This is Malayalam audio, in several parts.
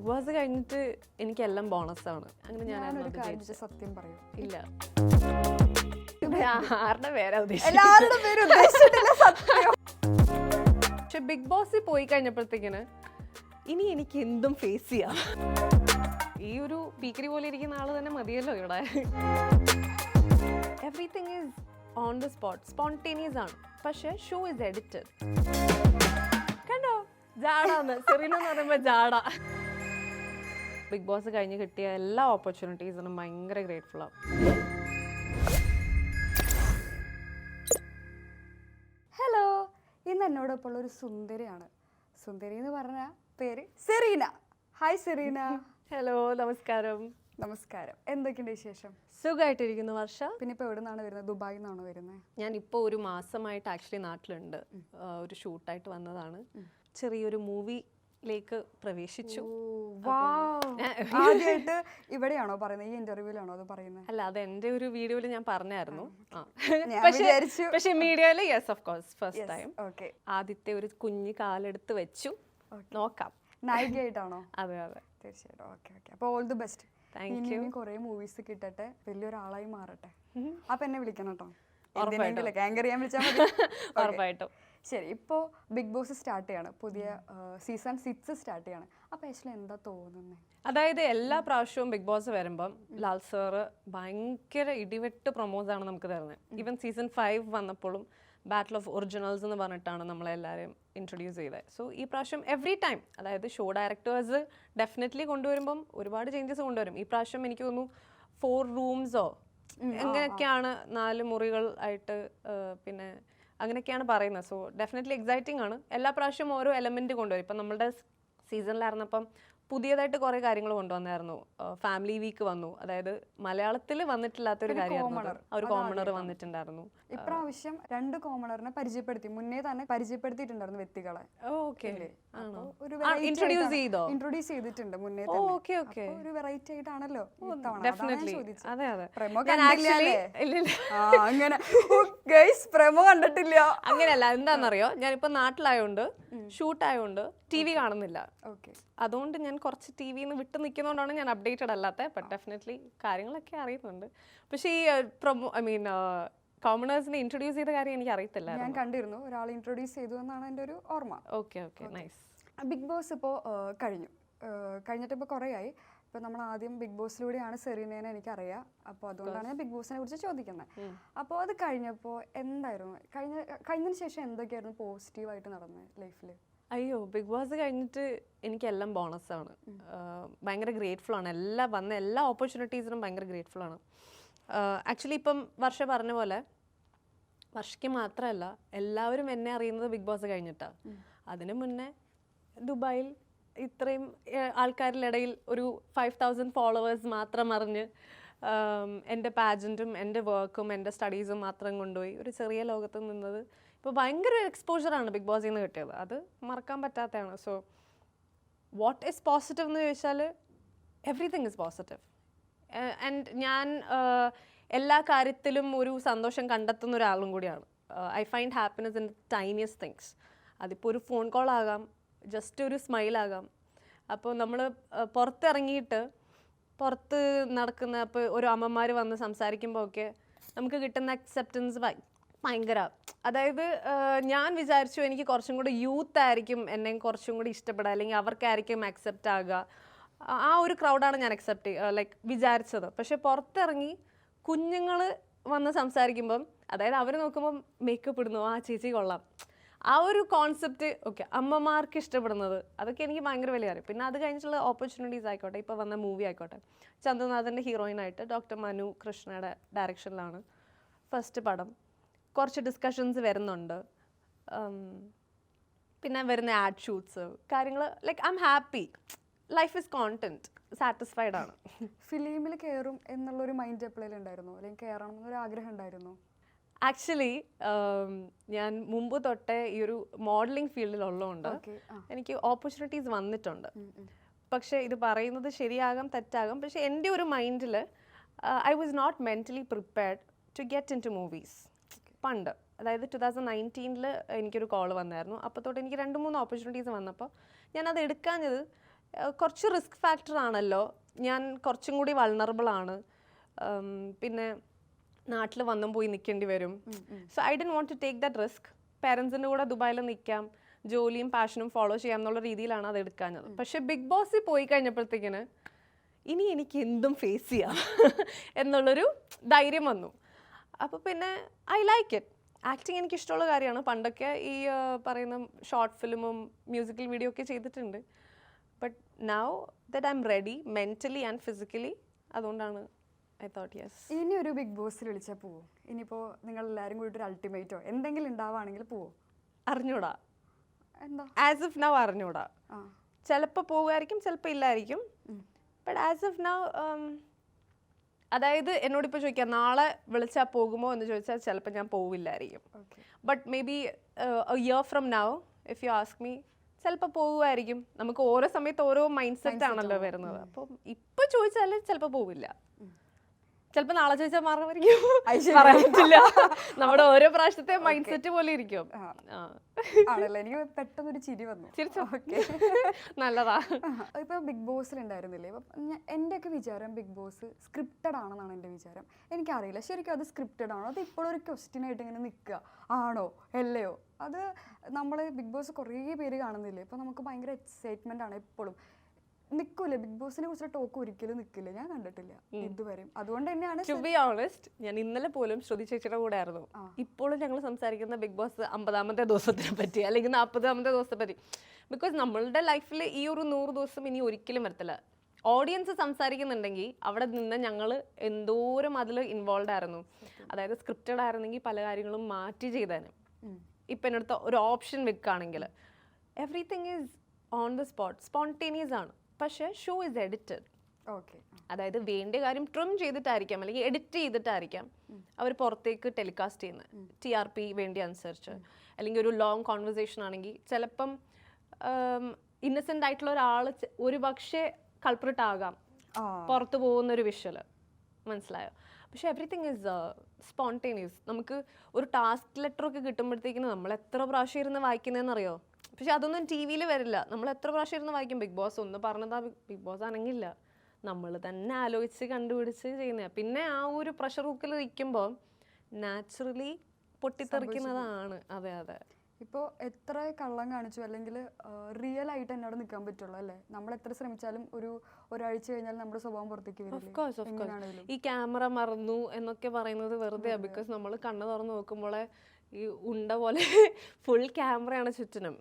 ബോസ് കഴിഞ്ഞിട്ട് എനിക്കെല്ലാം ബോണസാണ്. അങ്ങനെ ഞാനൊരു കാര്യം സത്യം പറയൂ. ഇല്ല, ആരുടെ പേരാ എല്ലാവരുടെ പേര് ഉദ്ദേശിച്ചിട്ടില്ല സത്യം. പക്ഷെ ബിഗ് ബോസിൽ പോയി കഴിഞ്ഞപ്പോഴത്തേക്കിന് ഇനി എനിക്ക് എന്തും ഫേസ് ചെയ്യാം. ഈ ഒരു പീക്കരി പോലെ ഇരിക്കുന്ന ആള് തന്നെ മതിയല്ലോ ഇവിടെ. Everything is on the spot, spontaneous ആണ്. പക്ഷെ ഷോ ഇസ് എഡിറ്റഡ്. കണ്ടോ, ജാടാന്ന് സെറീന എന്ന് പറയുമ്പോൾ ജാട. ബിഗ് ബോസ് കഴിഞ്ഞ് കിട്ടിയ എല്ലാ ഓപ്പർച്യൂണിറ്റീസിനും ഭയങ്കര ഗ്രേറ്റ്ഫുൾ ആണ്. ഹലോ, ഇന്ന് എന്നോടൊപ്പം ഉള്ള ഒരു സുന്ദരിയാണ്. സുന്ദരി എന്ന് പറഞ്ഞ പേര് സെറീന. Hi Serena. ഹലോ, നമസ്കാരം. നമസ്കാരം. എന്തൊക്കെയുണ്ട് വിശേഷം? സുഖമായിട്ടിരിക്കുന്നു വർഷ. പിന്നെ ഇപ്പോൾ എവിടെ നിന്നാണ് വരുന്നത്? ദുബായിൽ നിന്നാണോ വരുന്നത്? ഞാനിപ്പോൾ ഒരു മാസമായിട്ട് ആക്ച്വലി നാട്ടിലുണ്ട്. ഒരു ഷൂട്ടായിട്ട് വന്നതാണ്. ചെറിയൊരു മൂവിയിലേക്ക് പ്രവേശിച്ചു. ആദ്യമായിട്ട് ഇവിടെയാണോ പറയുന്നത്? ഈ ഇന്റർവ്യൂലാണോ അത് പറയുന്നത്? അല്ല, അത് എൻ്റെ ഒരു വീഡിയോയിൽ ഞാൻ പറഞ്ഞായിരുന്നു. പക്ഷേ മീഡിയയിൽ yes of course first time. Okay. ആദ്യത്തെ ഒരു കുഞ്ഞു കാലെടുത്ത് വെച്ചു. നോക്കാം. നായികയായിട്ടാണോ? അതെ അതെ, തീർച്ചയായിട്ടും. Okay okay. അപ്പോൾ all the best. Thank you. കുറേ മൂവീസ് കിട്ടട്ടെ, വലിയൊരാളായി മാറട്ടെ. അപ്പൊ എന്നെ വിളിക്കണം കേട്ടോ. ഉറപ്പായിട്ടും. ശരി, ഇപ്പോൾ ബിഗ് ബോസ് സ്റ്റാർട്ട് ചെയ്യാണ്. പുതിയ സീസൺ 6 സ്റ്റാർട്ട് ചെയ്യാണ്. അപ്പൊ ആക്ച്വലി എന്താ തോന്നുന്നത്? അതായത് എല്ലാ പ്രാവശ്യവും ബിഗ് ബോസ് വരുമ്പം ലാൽ സാറ് ഭയങ്കര ഇടിവെട്ട് പ്രൊമോസ് ആണ് നമുക്ക് തരുന്നത്. ഈവൻ സീസൺ 5 വന്നപ്പോഴും ബാറ്റിൽ ഓഫ് ഒറിജിനൽസ് എന്ന് പറഞ്ഞിട്ടാണ് നമ്മളെല്ലാവരെയും ഇൻട്രൊഡ്യൂസ് ചെയ്തത്. സോ ഈ പ്രാവശ്യം എവറി ടൈം, അതായത് ഷോ ഡയറക്ടേഴ്സ് ഡെഫിനറ്റ്ലി കൊണ്ടുവരുമ്പം ഒരുപാട് ചേഞ്ചസ് കൊണ്ടുവരും. ഈ പ്രാവശ്യം എനിക്ക് തോന്നുന്നു 4 റൂംസോ എങ്ങനെയൊക്കെയാണ്, 4 മുറികൾ ആയിട്ട്, പിന്നെ അങ്ങനെയൊക്കെയാണ് പറയുന്നത്. സോ ഡെഫിനറ്റ്ലി എക്സൈറ്റിംഗ് ആണ്. എല്ലാ പ്രാവശ്യവും ഓരോ എലമെന്റ് കൊണ്ടുവരും. ഇപ്പം നമ്മളുടെ സീസണിലായിരുന്നപ്പം പുതിയതായിട്ട് കുറേ കാര്യങ്ങൾ കൊണ്ടുവന്നായിരുന്നു. ഫാമിലി വീക്ക് വന്നു, അതായത് മലയാളത്തിൽ വന്നിട്ടില്ലാത്തൊരു കാര്യമായിരുന്നു. ഒരു കോമണർ വന്നിട്ടുണ്ടായിരുന്നു. ഇപ്രാവശ്യം 2 കോമണറിനെ പരിചയപ്പെടുത്തി. മുന്നേ തന്നെ പരിചയപ്പെടുത്തിയിട്ടുണ്ടായിരുന്നു വ്യക്തികളെ. ഇൻട്രൊഡ്യൂസ് ചെയ്തിട്ടുണ്ട് മുന്നേ തന്നെ. ഒരു വെറൈറ്റി ആയിട്ടാണല്ലോ അങ്ങനെ. പ്രമോ കണ്ടിട്ടില്ല. അങ്ങനെയല്ല, എന്താണെന്നറിയോ, ഞാനിപ്പോ നാട്ടിലായോണ്ട് ഷൂട്ടായോണ്ട് TV കാണുന്നില്ല. അതുകൊണ്ട് ഞാൻ കുറച്ച് TV-ന്ന് വിട്ട് നിൽക്കുന്നതുകൊണ്ടാണ് ഞാൻ അപ്ഡേറ്റഡ് അല്ലാത്ത. ബട്ട് ഡെഫിനറ്റ്ലി കാര്യങ്ങളൊക്കെ അറിയുന്നുണ്ട്. പക്ഷേ ഈ കോമണേഴ്സിനെ ഇൻട്രൊഡ്യൂസ് ചെയ്ത കാര്യം എനിക്ക് അറിയത്തില്ല. ഞാൻ കണ്ടിരുന്നു, ഒരാൾ ഇൻട്രൊഡ്യൂസ് ചെയ്തു എന്നാണ് എൻ്റെ ഒരു ഓർമ്മ. Okay okay, nice. Bigg Boss ഇപ്പോൾ കഴിഞ്ഞിട്ട് ഇപ്പോൾ കുറേ ആയി. ഇപ്പോൾ നമ്മൾ ആദ്യം ബിഗ് ബോസിലൂടെയാണ് സെറീനേനെ എനിക്കറിയാം. അപ്പോൾ അതുകൊണ്ടാണ് ഞാൻ ബിഗ് ബോസിനെ കുറിച്ച് ചോദിക്കുന്നത്. അപ്പോൾ അത് കഴിഞ്ഞപ്പോൾ എന്തായിരുന്നു, കഴിഞ്ഞതിന് ശേഷം എന്തൊക്കെയായിരുന്നു പോസിറ്റീവായിട്ട് നടന്നത് ലൈഫിൽ? അയ്യോ, ബിഗ് ബോസ് കഴിഞ്ഞിട്ട് എനിക്കെല്ലാം ബോണസാണ്. ഭയങ്കര ഗ്രേറ്റ്ഫുൾ ആണ്. വന്ന എല്ലാ ഓപ്പർച്യൂണിറ്റീസിനും ഭയങ്കര ഗ്രേറ്റ്ഫുൾ ആണ്. ആക്ച്വലി ഇപ്പം വർഷ പറഞ്ഞ പോലെ, വർഷയ്ക്ക് മാത്രമല്ല എല്ലാവരും എന്നെ അറിയുന്നത് ബിഗ് ബോസ് കഴിഞ്ഞിട്ടാണ്. അതിന് മുന്നേ ദുബായിൽ ഇത്രയും ആൾക്കാരുടെ ഇടയിൽ ഒരു 5000 ഫോളോവേഴ്സ് മാത്രം അറിഞ്ഞ് എൻ്റെ പാജൻറ്റും എൻ്റെ വർക്കും എൻ്റെ സ്റ്റഡീസും മാത്രം കൊണ്ടുപോയി ഒരു ചെറിയ ലോകത്ത് നിന്നത് ഇപ്പോൾ ഭയങ്കര എക്സ്പോഷറാണ് ബിഗ് ബോസിൽ നിന്ന് കിട്ടിയത്. അത് മറക്കാൻ പറ്റാത്തതാണ്. സോ വാട്ട് ഈസ് പോസിറ്റീവ് എന്ന് ചോദിച്ചാൽ എവറിത്തിങ് ഈസ് പോസിറ്റീവ്. ആൻഡ് ഞാൻ എല്ലാ കാര്യത്തിലും ഒരു സന്തോഷം കണ്ടെത്തുന്ന ഒരാളും കൂടിയാണ്. I find happiness in tiniest things. അതിപ്പോൾ ഒരു ഫോൺ കോൾ ആകാം, ജസ്റ്റ് ഒരു സ്മൈലാകാം. അപ്പോൾ നമ്മൾ പുറത്തിറങ്ങിയിട്ട് പുറത്ത് നടക്കുന്ന ഇപ്പോൾ ഒരു അമ്മമാർ വന്ന് സംസാരിക്കുമ്പോൾ ഒക്കെ നമുക്ക് കിട്ടുന്ന അക്സെപ്റ്റൻസ് ഭയങ്കര. അതായത് ഞാൻ വിചാരിച്ചു എനിക്ക് കുറച്ചും കൂടി യൂത്ത് ആയിരിക്കും എന്നെ കുറച്ചും കൂടി ഇഷ്ടപ്പെടുക, അല്ലെങ്കിൽ അവർക്കായിരിക്കും അക്സെപ്റ്റ് ആകുക. ആ ഒരു ക്രൗഡാണ് ഞാൻ വിചാരിച്ചത്. പക്ഷെ പുറത്തിറങ്ങി കുഞ്ഞുങ്ങൾ വന്ന് സംസാരിക്കുമ്പം, അതായത് അവർ നോക്കുമ്പം മേക്കപ്പ് ഇടുന്നു, ആ ചേച്ചി കൊള്ളാം, ആ ഒരു കോൺസെപ്റ്റ് ഓക്കെ അമ്മമാർക്ക് ഇഷ്ടപ്പെടുന്നത്, അതൊക്കെ എനിക്ക് ഭയങ്കര വലിയ കാര്യം. പിന്നെ അത് കഴിഞ്ഞിട്ടുള്ള ഓപ്പർച്യൂണിറ്റീസ് ആയിക്കോട്ടെ, ഇപ്പോൾ വന്ന മൂവി ആയിക്കോട്ടെ, ചന്ദ്രനാഥൻ്റെ ഹീറോയിനായിട്ട് ഡോക്ടർ മനു കൃഷ്ണയുടെ ഡയറക്ഷനിലാണ് ഫസ്റ്റ് പടം. കുറച്ച് ഡിസ്കഷൻസ് വരുന്നുണ്ട്. പിന്നെ വരുന്ന ആഡ് ഷൂട്ട്സ് കാര്യങ്ങൾ. I am happy. Life is content, satisfied ആണ്. ഫിലിമിൽ കയറും എന്നുള്ളൊരു മൈൻഡ് എപ്പോഴേലും ഉണ്ടായിരുന്നോ, അല്ലെങ്കിൽ കയറണം എന്നൊരു ആഗ്രഹം ഉണ്ടായിരുന്നോ? ആക്ച്വലി ഞാൻ മുമ്പ് തൊട്ടേ ഈ ഒരു മോഡലിംഗ് ഫീൽഡിലുള്ളതുകൊണ്ട് എനിക്ക് ഓപ്പർച്യൂണിറ്റീസ് വന്നിട്ടുണ്ട്. പക്ഷേ ഇത് പറയുന്നത് ശരിയാകാം തെറ്റാകാം, പക്ഷേ എൻ്റെ ഒരു മൈൻഡിൽ I was not mentally prepared to get into movies. പണ്ട്, അതായത് 2019 എനിക്കൊരു കോൾ വന്നായിരുന്നു. അപ്പോൾ തൊട്ട് എനിക്ക് 2-3 ഓപ്പർച്യൂണിറ്റീസ് വന്നപ്പോൾ ഞാനത് എടുക്കാഞ്ഞത് കുറച്ച് റിസ്ക് ഫാക്ടർ ആണല്ലോ, ഞാൻ കുറച്ചും കൂടി വൾണറബിൾ ആണ്, പിന്നെ നാട്ടിൽ വന്നും പോയി നിൽക്കേണ്ടി വരും. So I don't want to take that risk. പേരൻസിൻ്റെ കൂടെ ദുബായിൽ നിൽക്കാം, ജോലിയും പാഷനും ഫോളോ ചെയ്യാം എന്നുള്ള രീതിയിലാണ് അത് എടുക്കാഞ്ഞത്. പക്ഷെ ബിഗ് ബോസിൽ പോയി കഴിഞ്ഞപ്പോഴത്തേക്കിന് ഇനി എനിക്ക് എന്തും ഫേസ് ചെയ്യാം എന്നുള്ളൊരു ധൈര്യം വന്നു. അപ്പോൾ പിന്നെ ഐ ലൈക്ക് ഇറ്റ്. ആക്ടിങ് എനിക്ക് ഇഷ്ടമുള്ള കാര്യമാണ്. പണ്ടൊക്കെ ഈ പറയുന്ന ഷോർട്ട് ഫിലിമും മ്യൂസിക്കൽ വീഡിയോ ഒക്കെ ചെയ്തിട്ടുണ്ട്. But now that I am ready mentally and physically. അതുകൊണ്ടാണ് ഐ തോട്ട് യെസ്. ഇനി ഒരു ബിഗ് ബോസിൽ വിളിച്ചാൽ പോവോ? ഇനിയിപ്പോൾ നിങ്ങൾ എല്ലാവരും കൂടി ഒരു അൾട്ടിമേറ്റോ എന്തെങ്കിലും ഉണ്ടാവുകയാണെങ്കിൽ പോവോ? അറിഞ്ഞൂടാ, എന്താ ആസ് ഓഫ് നൗ അറിഞ്ഞൂടാ. ചിലപ്പോൾ പോവുമായിരിക്കും, ചിലപ്പോൾ ഇല്ലായിരിക്കും. ബട്ട് ആസ് ഓഫ് നൗ, അതായത് എന്നോടിപ്പോൾ ചോദിക്കാം നാളെ വിളിച്ചാൽ പോകുമോ എന്ന് ചോദിച്ചാൽ ചിലപ്പോൾ ഞാൻ പോവില്ലായിരിക്കും. But maybe a year from now if you ask me ചിലപ്പോൾ പോകുമായിരിക്കും. നമുക്ക് ഓരോ സമയത്ത് ഓരോ മൈൻഡ് സെറ്റ് ആണല്ലോ വരുന്നത്. അപ്പം ഇപ്പോൾ ചോദിച്ചാൽ ചിലപ്പോൾ പോവില്ല, ചിലപ്പോൾ നാളെ ചോദിച്ചാൽ മാറുമായിരിക്കും, പറയാൻ പറ്റില്ല. നമ്മുടെ ഓരോ പ്രാവശ്യത്തെ മൈൻഡ് സെറ്റ് പോലെ ഇരിക്കും. ആണല്ലോ, എനിക്ക് പെട്ടെന്നൊരു ചിരി വന്നു. നല്ലതാ. ഇപ്പൊ ബിഗ് ബോസിൽ ഉണ്ടായിരുന്നില്ലേ, ഇപ്പം എൻ്റെയൊക്കെ വിചാരം ബിഗ് ബോസ് സ്ക്രിപ്റ്റഡ് ആണെന്നാണ് എൻ്റെ വിചാരം. എനിക്കറിയില്ല ശരിക്കും അത് സ്ക്രിപ്റ്റഡ് ആണോ, അത് ഇപ്പോഴൊരു ക്വസ്റ്റ്യൻ ആയിട്ട് ഇങ്ങനെ നിൽക്കുക ആണോ അല്ലയോ. അത് നമ്മൾ ബിഗ് ബോസ് കുറേ പേര് കാണുന്നില്ലേ, ഇപ്പം നമുക്ക് ഭയങ്കര എക്സൈറ്റ്മെൻ്റ് ആണ് എപ്പോഴും. നിൽക്കൂലേ ബിഗ് ബോസിനെ കുറിച്ച് ടോക്ക് ഒരിക്കലും നിൽക്കില്ല, ഞാൻ കണ്ടിട്ടില്ല ഇതുവരെയും. അതുകൊണ്ട് തന്നെയാണ് ടു ബി ഓണസ്റ്റ്, ഞാൻ ഇന്നലെ പോലും ശ്രുതി ചേച്ചിയുടെ കൂടെ ആയിരുന്നു. ഇപ്പോഴും ഞങ്ങൾ സംസാരിക്കുന്ന ബിഗ് ബോസ് 50ാമത്തെ ദിവസത്തിനെ പറ്റി അല്ലെങ്കിൽ 40ാമത്തെ ദിവസത്തെ പറ്റി. ബിക്കോസ് നമ്മളുടെ ലൈഫിൽ ഈ ഒരു 100 ദിവസം ഇനി ഒരിക്കലും വരത്തില്ല. ഓഡിയൻസ് സംസാരിക്കുന്നുണ്ടെങ്കിൽ അവിടെ നിന്ന് ഞങ്ങൾ എന്തോരം അതിൽ ഇൻവോൾവ് ആയിരുന്നു. അതായത് സ്ക്രിപ്റ്റഡ് ആയിരുന്നെങ്കിൽ പല കാര്യങ്ങളും മാറ്റി ചെയ്താനും. ഇപ്പം എൻ്റെ അടുത്ത് ഒരു ഓപ്ഷൻ വെക്കുകയാണെങ്കിൽ everything is on the spot, spontaneous ആണ്. പക്ഷേ ഷോ ഇസ് എഡിറ്റഡ്. അതായത് വേണ്ട കാര്യം ട്രിം ചെയ്തിട്ടായിരിക്കാം അല്ലെങ്കിൽ എഡിറ്റ് ചെയ്തിട്ടായിരിക്കാം അവർ പുറത്തേക്ക് ടെലികാസ്റ്റ് ചെയ്യുന്നത്, TRP വേണ്ടി അനുസരിച്ച്. അല്ലെങ്കിൽ ഒരു ലോങ് കോൺവെർസേഷൻ ആണെങ്കിൽ ചിലപ്പം ഇന്നസെൻ്റ് ആയിട്ടുള്ള ഒരാൾ ഒരു പക്ഷേ കൾപ്രിറ്റ് ആകാം, പുറത്ത് പോകുന്നൊരു വിഷ്വൽ, മനസ്സിലായോ? പക്ഷേ എവറിത്തിങ് ഈസ് സ്പോണ്ടേനിയസ്. നമുക്ക് ഒരു ടാസ്ക് ലെറ്ററൊക്കെ കിട്ടുമ്പോഴത്തേക്കിന് നമ്മൾ എത്ര പ്രാവശ്യം ഇരുന്ന് വായിക്കുന്നതെന്നറിയോ? പക്ഷെ അതൊന്നും TV-യിൽ വരില്ല. നമ്മൾ എത്ര പ്രാവശ്യം ഇരുന്ന് വായിക്കും. ബിഗ് ബോസ് ഒന്ന് പറഞ്ഞതാ ബിഗ് ബോസ് ആണെങ്കില്ല, നമ്മൾ തന്നെ ആലോചിച്ച് കണ്ടുപിടിച്ച് ചെയ്യുന്ന. പിന്നെ ആ ഒരു പ്രഷർ കുക്കിൽ ഇരിക്കുമ്പോൾ നാച്ചുറലി പൊട്ടിത്തെറിക്കുന്നതാണ്. അതെ അതെ. ഇപ്പോൾ എത്ര കള്ളം കാണിച്ചു അല്ലെങ്കിൽ റിയൽ ആയിട്ട് തന്നെ അവിടെ നിൽക്കാൻ പറ്റുള്ളൂ അല്ലേ? നമ്മൾ എത്ര ശ്രമിച്ചാലും ഒരാഴ്ച കഴിഞ്ഞാൽ നമ്മുടെ സ്വഭാവം പുറത്തേക്ക് വരും. ഈ ക്യാമറ മറന്നു എന്നൊക്കെ പറയുന്നത് വെറുതെ. ബിക്കോസ് നമ്മൾ കണ്ണ് തുറന്ന് നോക്കുമ്പോൾ ഈ ഉണ്ട പോലെ ഫുൾ ക്യാമറയാണ് ചുറ്റിനും.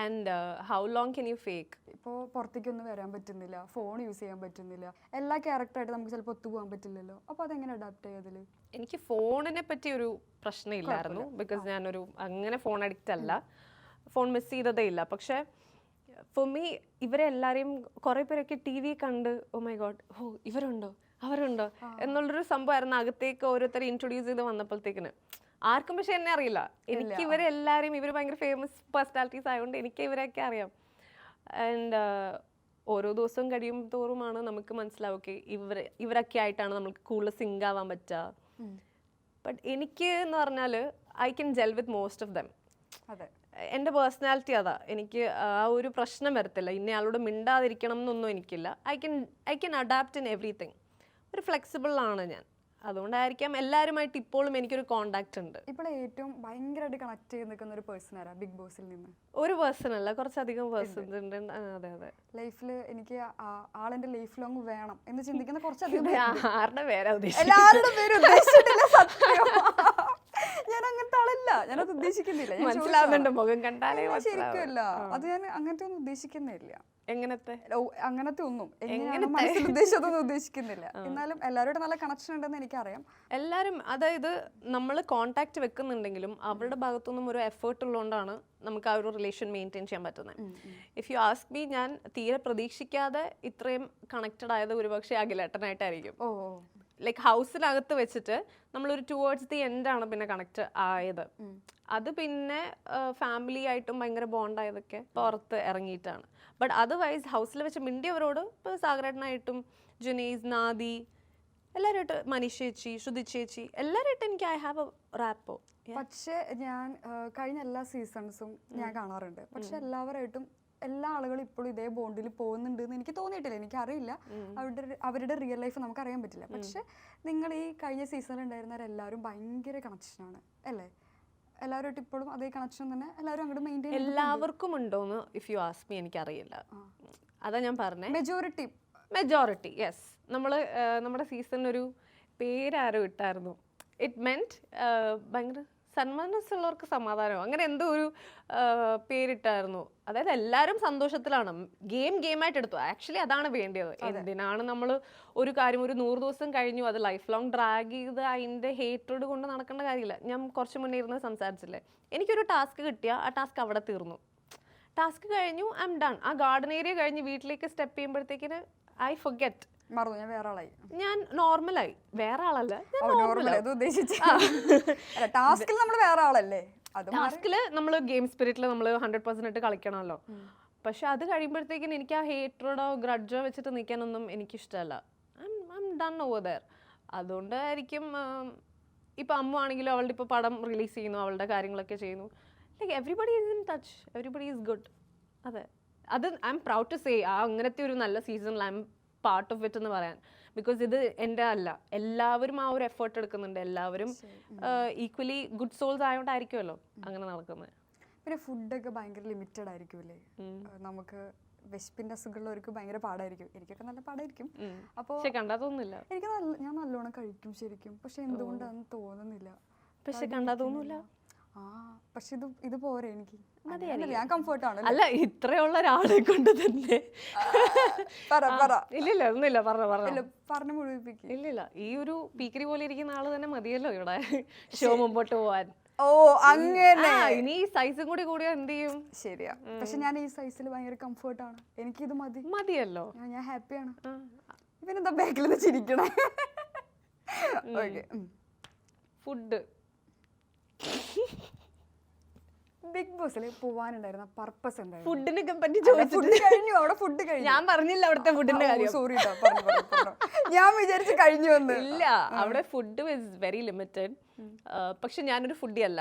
And how long can you fake? ഇപ്പോൾ പുറത്തേക്കൊന്നും വരാൻ പറ്റുന്നില്ല, ഫോൺ യൂസ് ചെയ്യാൻ പറ്റുന്നില്ല, എല്ലാ ക്യാരക്ടറായിട്ട് നമുക്ക് ചിലപ്പോൾ ഒത്തുപോകാൻ പറ്റില്ലല്ലോ. അപ്പോൾ അതെങ്ങനെ അഡാപ്റ്റ് ചെയ്തതിൽ? എനിക്ക് ഫോണിനെ പറ്റി ഒരു പ്രശ്നമില്ലായിരുന്നു. ബിക്കോസ് ഞാനൊരു അങ്ങനെ ഫോൺ അഡിക്റ്റ് അല്ല, ഫോൺ മിസ് ചെയ്തതേ ഇല്ല. പക്ഷേ ഫോർ മീ ഇവരെല്ലാവരെയും കുറേ പേരൊക്കെ TV കണ്ട് ഓ മൈ ഗോഡ്, ഓ ഇവരുണ്ടോ അവരുണ്ടോ എന്നുള്ളൊരു സംഭവമായിരുന്നു അകത്തേക്ക് ഓരോരുത്തരെ ഇൻട്രൊഡ്യൂസ് ചെയ്ത് വന്നപ്പോഴത്തേക്കിന്. ആർക്കും പക്ഷെ എന്നെ അറിയില്ല. എനിക്ക് ഇവരെല്ലാവരെയും, ഇവർ ഭയങ്കര ഫേമസ് പേഴ്സണാലിറ്റീസ് ആയതുകൊണ്ട് എനിക്ക് ഇവരൊക്കെ അറിയാം. ആൻഡ് ഓരോ ദിവസവും കഴിയും തോറുമാണ് നമുക്ക് മനസ്സിലാവുക ഇവരൊക്കെ ആയിട്ടാണ് നമുക്ക് കൂടുതൽ സിങ്ക് ആവാൻ പറ്റുക. ബട്ട് എനിക്ക് എന്ന് പറഞ്ഞാൽ I can gel with most of dum. എൻ്റെ പേഴ്സണാലിറ്റി അതാ. എനിക്ക് ആ ഒരു പ്രശ്നം വരത്തില്ല. ഇന്നയാളോട് മിണ്ടാതിരിക്കണം എന്നൊന്നും എനിക്കില്ല. I can adapt in everything. ഒരു ഫ്ലെക്സിബിൾ ആണ് ഞാൻ. അതുകൊണ്ടായിരിക്കാം എല്ലാവരുമായിട്ട് ഇപ്പോഴും എനിക്കൊരു കോണ്ടാക്ട് ഉണ്ട്. ഇപ്പോൾ ഏറ്റവും ഭയങ്കരമായിട്ട് കണക്ട് ചെയ്ത് നിൽക്കുന്ന ഒരു പേഴ്സൺ ആരാ ബിഗ് ബോസിൽ നിന്ന്? ഒരു പേഴ്സൺ അല്ല, കുറച്ചധികം പേഴ്സൺസ് ഉണ്ട്. അതെ അതെ. ലൈഫിൽ എനിക്ക് ആളെന്റെ ലൈഫ് ലോങ് വേണം എന്ന് ചിന്തിക്കുന്ന കുറച്ചധികം ആരുടെ പേരാ എല്ലാവരുടെ പേര് ഉദ്ദേശിച്ചിട്ടില്ല. സത്യം, ഞാൻ അങ്ങനത്തെ ആളല്ല, ഞാനത് ഉദ്ദേശിക്കുന്നില്ല. മനസ്സിലാവുന്നുണ്ട്, മുഖം കണ്ടാലേ ശരിക്കുമല്ല, അത് ഞാൻ അങ്ങനത്തെ ഒന്നും ഉദ്ദേശിക്കുന്നില്ല. അങ്ങനത്തെ ഒന്നും മനസ്സിൽ ഉദ്ദേശിച്ചതൊന്നും ഉദ്ദേശിക്കുന്നില്ല. എന്നാലും എല്ലാവരോടും നല്ല കണക്ഷൻ ഉണ്ടെന്ന് എനിക്കറിയാം. എല്ലാവരും, അതായത് നമ്മൾ കോണ്ടാക്ട് വെക്കുന്നുണ്ടെങ്കിലും അവരുടെ ഭാഗത്തുനിന്നും ഒരു എഫേർട്ട് ഉള്ളതുകൊണ്ടാണ് നമുക്ക് ആ ഒരു റിലേഷൻ മെയിൻറ്റെയിൻ ചെയ്യാൻ പറ്റുന്നത്. ഇഫ് യു ആസ്ക് മീ, ഞാൻ തീരെ പ്രതീക്ഷിക്കാതെ ഇത്രയും കണക്റ്റഡ് ആയത് ഒരുപക്ഷെ അഖിലേട്ടനായിട്ടായിരിക്കും. ലൈക്ക് ഹൗസിനകത്ത് വെച്ചിട്ട് നമ്മളൊരു ടുവേർഡ്സ് ദി എൻഡാണ് പിന്നെ കണക്ട് ആയത്. അത് പിന്നെ ഫാമിലി ആയിട്ടും ഭയങ്കര ബോണ്ടായതൊക്കെ പുറത്ത് ഇറങ്ങിയിട്ടാണ്. ബട്ട് അതർവൈസ് ഹൗസിൽ വെച്ച് മിണ്ടിയവരോട് ഇപ്പോൾ സാഗരേട്ടനായിട്ടും ജുനൈസ്, നാദി, എല്ലാവരുമായിട്ട്, മനീഷ് ചേച്ചി, ശ്രുതി ചേച്ചി, എല്ലാവരുമായിട്ട് എനിക്ക് ഐ ഹാവ് എ റാപ്പോ. പക്ഷേ ഞാൻ കഴിഞ്ഞ എല്ലാ സീസൺസും ഞാൻ കാണാറുണ്ട്. പക്ഷെ എല്ലാവരായിട്ടും എല്ലാ ആളുകളും ഇപ്പോഴും ഇതേ ബോണ്ടിൽ പോകുന്നുണ്ട് എന്ന് എനിക്ക് തോന്നിയിട്ടില്ല. എനിക്കറിയില്ല, അവരുടെ റിയൽ ലൈഫ് നമുക്കറിയാൻ പറ്റില്ല. പക്ഷെ നിങ്ങൾ ഈ കഴിഞ്ഞ സീസണിൽ ഉണ്ടായിരുന്നവരെല്ലാവരും ഭയങ്കര കണക്ഷനാണ് അല്ലേ? എല്ലാവരുമായിട്ട് ഇപ്പോഴും അതേ കണക്ഷൻ തന്നെ എല്ലാവരും അങ്ങോട്ട് മെയിൻറ്റെയിൻ എല്ലാവർക്കും ഉണ്ടോന്ന് ഇഫ് യു ആസ്ക് മീ എനിക്കറിയില്ല. അതാ ഞാൻ പറഞ്ഞേ, മെജോറിറ്റി യെസ്. നമ്മുടെ സീസണിനൊരു പേരാരോ ഇട്ടായിരുന്നു, ഇറ്റ് മെന്റ് ഭയങ്കര സന്മനസ്സുള്ളവർക്ക് സമാധാനം, അങ്ങനെ എന്തോ ഒരു പേരിട്ടായിരുന്നു. അതായത് എല്ലാവരും സന്തോഷത്തിലാണ്, ഗെയിമായിട്ട് എടുത്തു. ആക്ച്വലി അതാണ് വേണ്ടത്. എന്തിനാണ് നമ്മൾ ഒരു കാര്യം ഒരു 100 ദിവസം കഴിഞ്ഞു അത് ലൈഫ് ലോങ് ഡ്രാഗ് ചെയ്ത് അതിൻ്റെ ഹേറ്റഡ് കൊണ്ട് നടക്കേണ്ട കാര്യമില്ല. ഞാൻ കുറച്ച് മുന്നേ ഇരുന്ന് സംസാരിച്ചില്ലേ, എനിക്കൊരു ടാസ്ക് കിട്ടിയ ആ ടാസ്ക് അവിടെ തീർന്നു. ടാസ്ക് കഴിഞ്ഞു, ഐ എം ഡൺ. ആ ഗാർഡൻ ഏരിയ കഴിഞ്ഞ് വീട്ടിലേക്ക് സ്റ്റെപ്പ് ചെയ്യുമ്പോഴത്തേക്കിന് ഐ ഫൊർഗെറ്റ്. ഞാൻ നോർമലായി, വേറെ ആളല്ല. ടാസ്കില് നമ്മൾ ഗെയിം സ്പിരിറ്റിൽ നമ്മൾ 100% കളിക്കണമല്ലോ. പക്ഷെ അത് കഴിയുമ്പോഴത്തേക്കിന് എനിക്ക് ആ ഹേറ്ററോടോ ഗ്രഡ്ജോ വെച്ചിട്ട് നിൽക്കാനൊന്നും എനിക്കിഷ്ടമല്ല. I'm done over there. അതുകൊണ്ടായിരിക്കും ഇപ്പം അമ്മ ആണെങ്കിലും അവളുടെ ഇപ്പോൾ പടം റിലീസ് ചെയ്യുന്നു, അവളുടെ കാര്യങ്ങളൊക്കെ ചെയ്യുന്നു. Like everybody is in touch, everybody is good. അതെ, അത് I'm proud to say ആ അങ്ങനത്തെ ഒരു നല്ല സീസണിൽ I'm part of it എന്ന് പറയാൻ. ബിക്കോസ് ഇത് എൻ്റെ അല്ല, എല്ലാവരും ആ ഒരു എഫേർട്ട് എടുക്കുന്നുണ്ട്, എല്ലാവരും ഈക്വലി ഗുഡ് സോൾസ് ആയതുകൊണ്ടായിരിക്കുമല്ലോ അങ്ങനെ നടക്കുന്നത്. പിന്നെ ഫുഡൊക്കെ ഭയങ്കര ലിമിറ്റഡ് ആയിരിക്കുമല്ലേ? നമുക്ക് വിശപ്പിന്റെ അസുഖമുള്ളവർക്ക് ഭയങ്കര പാടായിരിക്കും. എനിക്കൊക്കെ നല്ല പാടായിരിക്കും. അപ്പോൾ കണ്ടാ തോന്നുന്നില്ല. ഞാൻ നല്ലോണം കഴിക്കും ശരിക്കും, പക്ഷെ എന്തുകൊണ്ടാന്ന് തോന്നുന്നില്ല. പക്ഷെ കണ്ടാ തോന്നൂല. പക്ഷെ ഇത് പോരെ എനിക്ക്, ഞാൻ കംഫർട്ടാണ്. അല്ല, ഇത്രയുള്ള ഒരാളെ കൊണ്ട് തന്നെ ഇല്ലില്ല ഒന്നുമില്ല, പറഞ്ഞു മുഴുവിപ്പിക്കും. ഇല്ലില്ല, ഈ ഒരു പീക്കരി പോലെ ഇരിക്കുന്ന ആള് തന്നെ മതിയല്ലോ ഇവിടെ ഷോ മുമ്പോട്ട് പോവാൻ. ഓ അങ്ങനെ, ഇനി സൈസും കൂടി കൂടിയാ എന്ത് ചെയ്യും? ശരിയാ, പക്ഷെ ഞാൻ ഈ സൈസിൽ ഭയങ്കര കംഫർട്ടാണ്, എനിക്കിത് മതിയല്ലോ, ഞാൻ ഹാപ്പിയാണ്. ഇവനെന്താ ബാക്കിൽ നിന്ന് ചിരിക്കണേ? ഫുഡ് ബിഗ് ബോസിൽ പോവാനുണ്ടായിരുന്ന പർപ്പസ് എന്തായിരുന്നു? ഫുഡിനെ പറ്റി ചോദിച്ചു. അവിടെ ഫുഡ് കഴിഞ്ഞു, ഞാൻ പറഞ്ഞില്ല അവിടുത്തെ ഫുഡിന്റെ കാര്യം. സോറി, ഞാൻ വിചാരിച്ചു കഴിഞ്ഞു വന്ന്. ഇല്ല, അവിടെ ഫുഡ് ഇസ് വെരി ലിമിറ്റഡ്. പക്ഷെ ഞാനൊരു ഫുഡി അല്ല,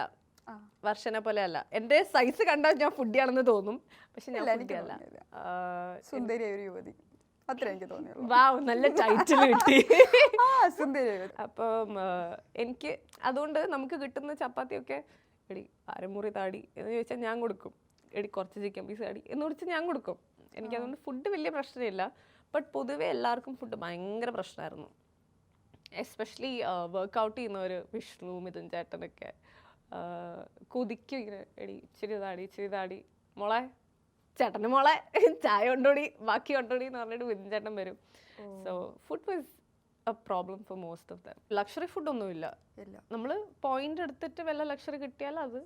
വർഷനെ പോലെ അല്ല. എന്റെ സൈസ് കണ്ടാൽ ഞാൻ ഫുഡിയാണെന്ന് തോന്നും, പക്ഷെ ഞാൻ ഫുഡി അല്ല. സുന്ദരിയായ ഒരു യുവതി, അത്ര എനിക്ക് തോന്നിയുള്ളൂ. വാവ്, നല്ല ടൈറ്റിൽ കിട്ടി. അപ്പം എനിക്ക് അതുകൊണ്ട് നമുക്ക് കിട്ടുന്ന ചപ്പാത്തിയൊക്കെ എടി അരമുറി താടി എന്ന് ചോദിച്ചാൽ ഞാൻ കൊടുക്കും, എടി കുറച്ച് ചിക്കൻ പീസ് താടി എന്ന് വിളിച്ചാൽ ഞാൻ കൊടുക്കും. എനിക്കതുകൊണ്ട് ഫുഡ് വലിയ പ്രശ്നമില്ല. ബട്ട് പൊതുവെ എല്ലാവർക്കും ഫുഡ് ഭയങ്കര പ്രശ്നമായിരുന്നു. എസ്പെഷ്യലി വർക്കൗട്ട് ചെയ്യുന്നവർ, വിഷ്ണു, മിഥുൻ ചേട്ടനൊക്കെ കൊതിക്കും ഇങ്ങനെ, എടി ഇച്ചിരി താടി മോളെ, ചേട്ടൻ്റെ മോളെ ചായ കൊണ്ടോടി, ബാക്കി കൊണ്ടോടി എന്ന് പറഞ്ഞിട്ട് മിഥുൻ ചേട്ടൻ വരും. So food was a problem for most of them. Luxury ഫുഡൊന്നുമില്ല. നമ്മൾ പോയിന്റ് എടുത്തിട്ട് വല്ല ലക്ഷറി കിട്ടിയാൽ അത്.